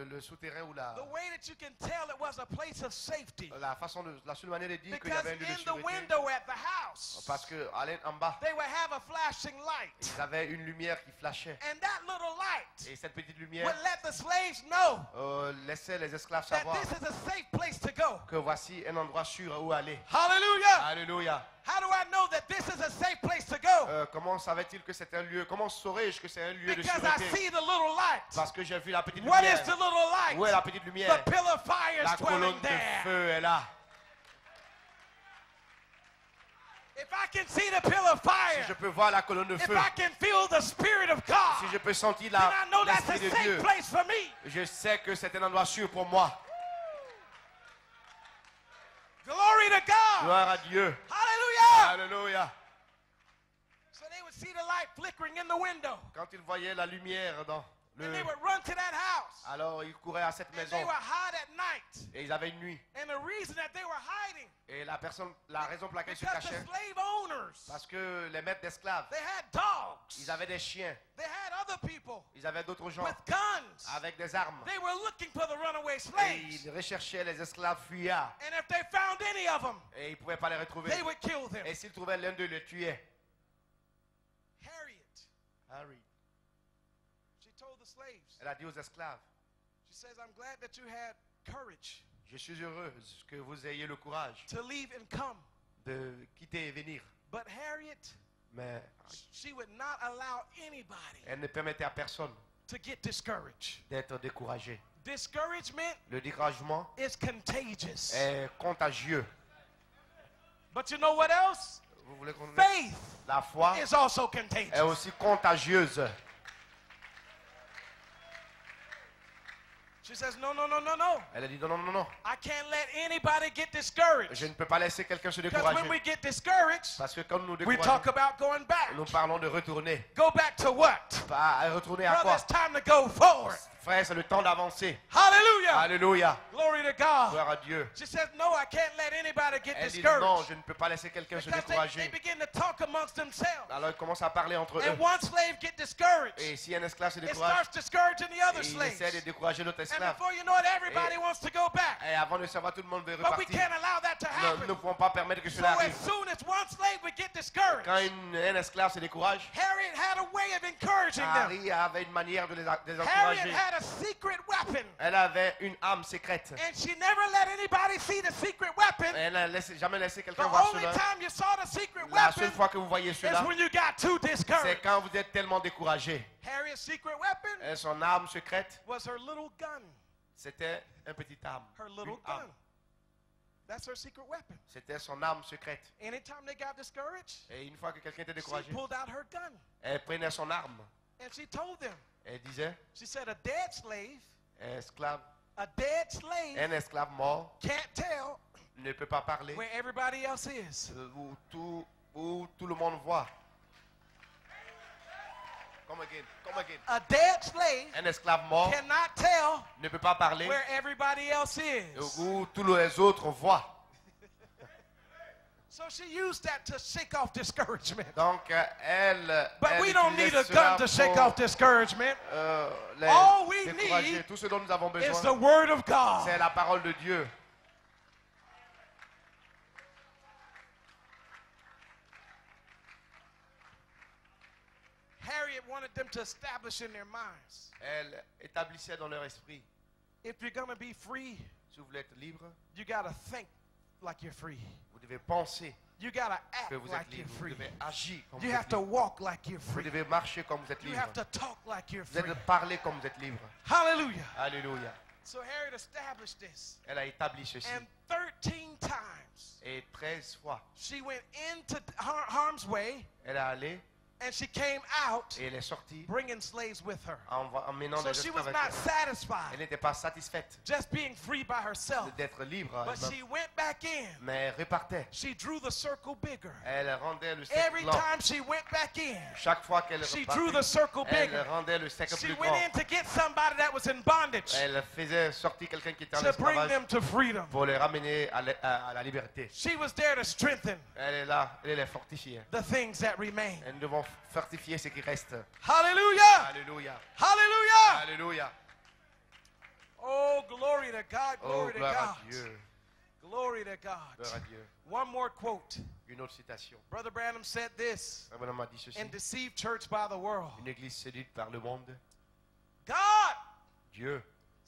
le souterrain ou the way that you can tell it was a place of safety, la seule manière de dire qu'il y because avait un lieu de in the sécurité, window at the house, parce que en bas, they would have a flashing light. ils avaient une lumière qui flashait. And that little light Et cette petite lumière would let the slaves know laissait les esclaves that savoir this is a safe place to go. que voici un endroit sûr où aller. Hallelujah! Alléluia. How do I know that this is a safe place to go? Comment savait-il que c'est un lieu? Comment saurais-je que c'est un lieu de Because I sûreté? see the little light. Parce que j'ai vu la petite What is lumière. the little light? Où est la petite lumière? The pillar of fire La is dwelling colonne de there. feu est là. If I can see the pillar of fire, Si je peux voir la colonne de if feu, I can feel the Spirit of si God, je peux sentir then I know that's a l'Esprit de safe Dieu, place for me. je sais que c'est un endroit sûr pour moi. Glory to God. Gloire à Dieu. Hallelujah. Alléluia. So they would see the light flickering in the window. Quand ils voyaient la lumière dans And they le... would run to that house. Alors ils couraient à cette And maison they would hide at night. et ils avaient une nuit. And the reason that they were hiding, Et la raison pour laquelle ils se because the cachaient, slave owners, parce que les maîtres d'esclaves, they had dogs. ils avaient des chiens, They had other people ils avaient d'autres gens with guns. avec des armes. They were looking for the runaway Et slaves. ils recherchaient les esclaves fuyards. And if they found any of them, Et ils ne pouvaient pas les retrouver. they would kill them. Et s'ils trouvaient l'un d'eux, ils le tuaient. Harriet, Harry, she told the slaves, elle a dit aux esclaves, she says, I'm glad that you had courage je suis heureuse que vous ayez le courage to leave and come. de quitter et venir. But Harriet, Mais she would not allow anybody elle ne permettait à personne to get discouraged. d'être découragé. Discouragement Le découragement is contagious. est contagieux. But you know what else? Vous voulez qu'on Faith La foi is also est contagious. aussi contagieuse. She says, no, no, no, no, no. Elle a dit non, non, non, non. I can't let anybody get discouraged. Je ne peux pas laisser quelqu'un se Because when décourager. we get discouraged, Parce que quand nous we talk décourageons, about going back. nous parlons de retourner. Go back to what? Retourner à Brother, quoi? it's time to go forward. Frère, c'est le temps d'avancer. Hallelujah. Alléluia. Glory to God. Gloire à Dieu. She says, no, I can't let anybody get Elle dit non, discouraged. je ne peux pas laisser quelqu'un se Because they décourager. begin to talk amongst themselves. Alors ils commencent à parler entre eux. And one slave get discouraged. Et si un esclave se It décourage, starts discouraging the other il essaie de slaves. décourager l'autre And esclave. before you know it, everybody wants to go back. Et avant de savoir, tout le monde veut But we repartir. can't allow that to Nous happen. ne pouvons pas permettre que So cela as arrive. soon as one slave would get discouraged, Quand un esclave se décourage, Harriet had a way of encouraging them. Harry avait une manière de les Harriet encourager. had a secret weapon. Elle avait une âme secrète. And she never let anybody see the secret weapon. Elle n'a jamais laissé The quelqu'un voir only cela. time you saw the secret La seule weapon fois que vous voyez is cela, when you got too c'est discouraged. quand vous êtes tellement découragé. Harriet's secret weapon Et son arme secrète, was her little gun. c'était un petit arme. Her little Une arme. gun. That's her secret weapon. C'était son arme secrète. Anytime they got discouraged, Et une fois que quelqu'un était she découragé, pulled out her gun. elle prenait son arme. And she told them, Elle disait, she said, a dead slave, esclave, a dead slave un esclave mort can't tell ne peut pas parler where everybody else is. où tout le monde voit. Come again, come again. A dead slave Un esclave mort cannot tell ne peut pas parler where everybody else is. où tous les autres voient. So she used that to shake off discouragement. Donc elle. But elle we don't need a utilisait gun cela to shake pour, off discouragement. les All we décourager. need Tout ce dont nous avons It's the besoin, word of God. c'est la parole de Dieu. Harriet wanted them to establish in their minds, Elle établissait dans leur esprit, if you're going to be free, si vous voulez être libre, you got to think like you're free. vous devez penser You got to que act vous like êtes you're libre. Vous free. devez agir comme You vous have êtes to libre. walk like you're Vous free. devez marcher comme vous êtes You libre. have to talk like you're Vous free. devez parler comme vous êtes libre. Hallelujah. Alléluia. So Harriet established this. Elle a établi ceci. And 13 times Et 13 fois, she went into harm's way elle est allée and she came out et elle est sortie bringing slaves with her. en emmenant So des she esclaves was avec not elle. satisfied Elle n'était pas satisfaite just being free by herself. d'être libre, But elle-même, she went back in. mais elle repartait. She drew the circle bigger. Elle rendait le cercle Every blanc. time she went back in, Chaque fois qu'elle she drew the repartait, circle elle bigger. rendait le cercle She plus went grand. in to get somebody that was in bondage Elle faisait sortir quelqu'un qui était en to bring esclavage them to freedom. pour les ramener à la liberté. She was there to strengthen Elle est là, elle les fortifie. the things that remain. Et nous devons fortifier ce qui reste. Hallelujah! Alléluia. Hallelujah! Alléluia. Oh, glory to God, Oh, glory to gloire à God. Dieu. Glory to God. Gloire à Dieu. One more quote. Une autre citation. Brother Branham said this Abraham a dit ceci. in Deceived Church by the World. Une église séduite par le monde. God, Dieu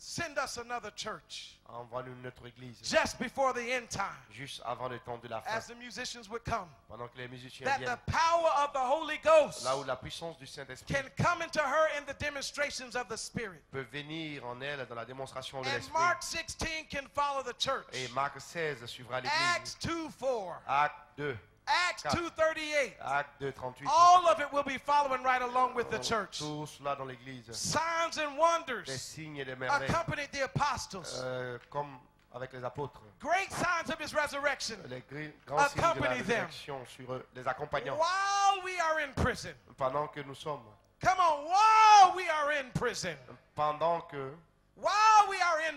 send us another church envoie-nous une autre église. just before the end time Juste avant le temps de la fin. as the musicians would come. Pendant que les musiciens That the viennent. power of the Holy Ghost Là où la puissance du Saint-Esprit can come into her in the demonstrations of the Spirit. peut venir en elle dans la démonstration de And l'Esprit. Mark 16 can follow the church. Et Marc 16 suivra Acts l'église. 2:4. Acte 2. Acts 2:38. Acte 2, 38. All of it will be following right along with the church. Tout cela dans l'église. Signs and Des wonders signes et des merveilles. accompanied the apostles. Comme avec les apôtres. Great signs of his resurrection Les grands signes de la accompany them. résurrection sur eux, les accompagnants. while we are in prison. Pendant que nous sommes. Come on, while we are in prison. Pendant que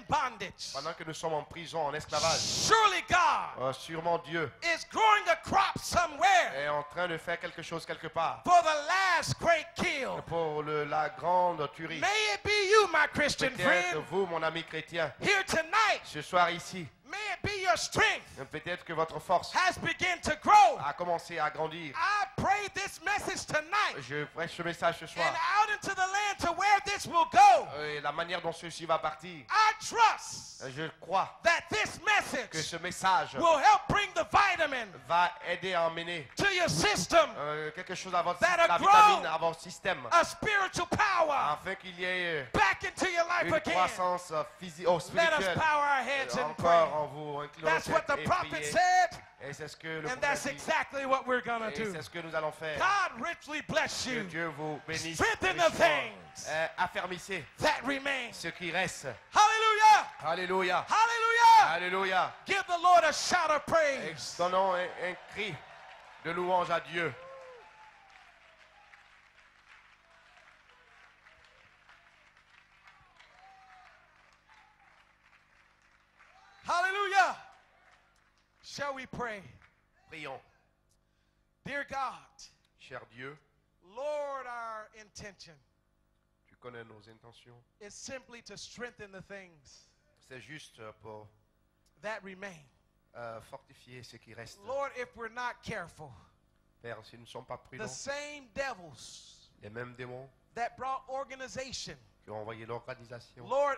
bondage. Pendant que nous sommes en prison, en esclavage, Surely God sûrement Dieu is growing a crop somewhere est en train de faire quelque chose quelque part for the last great kill. pour la grande tuerie. May it be you, my Christian Peut-être friend, vous, mon ami chrétien, here tonight. ce soir ici, May it be your strength peut-être que votre force has begun to grow. a commencé à grandir. I pray this message tonight Je prêche ce message ce soir. and out into the land to where this will go. Et la manière dont ceci va partir, I trust je crois that this que message ce message will help bring the vitamin va aider à emmener to your system, quelque chose à votre That'll la grow. vitamine à votre système, a spiritual power afin qu'il y ait back into your life une again. croissance physique, Let us spirituelle power our heads and encore pray. en vous. Inclinons That's what the et prophet priez. said, Et c'est ce que le and prophète that's dit. exactly what we're going to Et do. c'est ce que nous allons faire. God richly bless Que you. Dieu vous bénisse. Strengthen the richement. things Affermissez that remain. ce qui reste. Hallelujah! Alléluia. Hallelujah! Alléluia. Give the Lord a shout of Et praise. donnons un cri de louange à Dieu. Hallelujah! Shall we pray? Prions. Dear God, Cher Dieu, Lord, our intention tu connais nos intentions. is simply to strengthen the things C'est juste pour that remain. fortifier ce qui reste. Lord, if we're not careful, Père, si nous ne sommes pas the prudents, same devils les mêmes démons that brought organization, qui ont envoyé l'organisation Lord,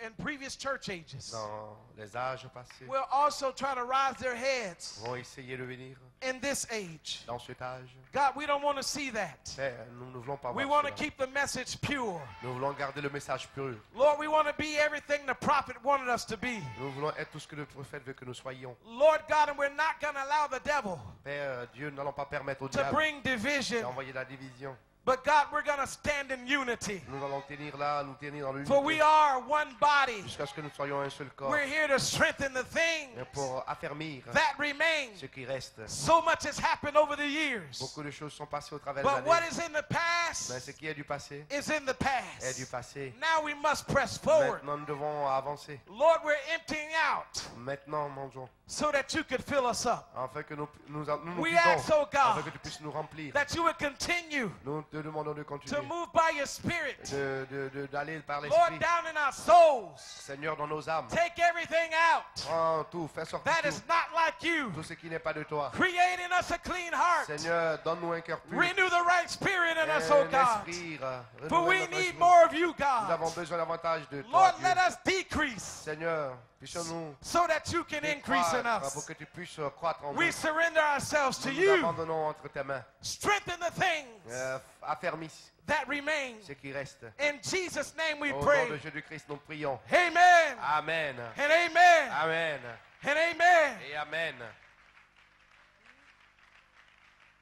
in previous church ages, dans les âges passés will also try to rise their heads vont essayer de venir in this age. dans cet âge. God, we don't want to see that. Père, nous ne voulons pas We voir want to cela. keep the message pure. Nous voulons garder le message pur. Lord, we want to be everything the prophet wanted us to be. Nous voulons être tout ce que le prophète veut que nous soyons. Lord God, and we're not going to allow the devil Père, Dieu, nous n'allons pas permettre au to diable bring division. d'envoyer la division. But God, we're going to stand in unity. Nous allons tenir là, nous tenir dans For we l'unité are one body. jusqu'à ce que nous soyons un seul corps. We're here to strengthen the things Et pour affermir that remain. ce qui reste. So much has happened over the years. Beaucoup de choses sont passées au travers des But what années. is in the Mais ce past qui est du passé is in the est du past. passé. Now we must press forward. Maintenant, nous devons avancer. Lord, we're emptying out Maintenant, mangeons. so that you could fill us up. Afin que nous We vidons. ask, oh Afin God, que tu puisses nous remplir. that you would continue Nous te demandons de continuer. to move by your Spirit. D'aller par Lord, l'esprit. down in our souls. Seigneur, dans nos âmes. Take everything out Prends tout, fais sortir that tout. is not like you. Tout ce qui n'est pas de toi. Create in us a clean heart. Seigneur, donne-nous un cœur pur. Renew the right spirit in us, Et oh un God. esprit, For renouvelle we notre need esprit. more of you, Nous avons God. besoin davantage de toi, Lord, Dieu. let us decrease Seigneur, puissions-nous so that you can increase in croître pour us. que tu puisses croître en We nous. surrender ourselves to Nous nous you. abandonnons entre tes mains. Strengthen the things affermisse that remains. ce qui reste. In Jesus' name we Au nom de pray. Jésus-Christ, nous prions. Amen. Amen. And amen. Amen. And amen. Et Amen.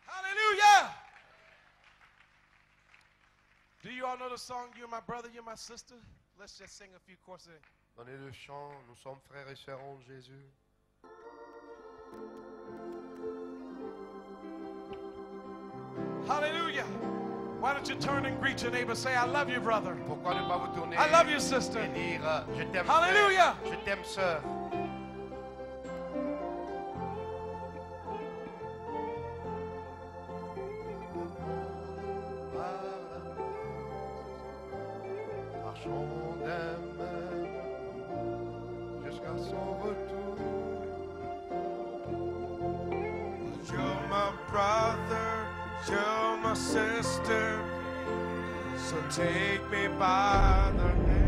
Hallelujah. Do you all know the song, You're My Brother, You're My Sister? Let's just sing a few choruses. Donnez le chant, nous sommes frères et sœurs en Jésus. Hallelujah. Why don't you turn and greet your neighbor? Say, I love you, brother. Pourquoi ne pas vous tourner I love you, sister. et dire je t'aime Hallelujah. frère, je t'aime sœur. Marchons d'un même jusqu'à son retour. You're my brother, you're my sister, so take me by the hand.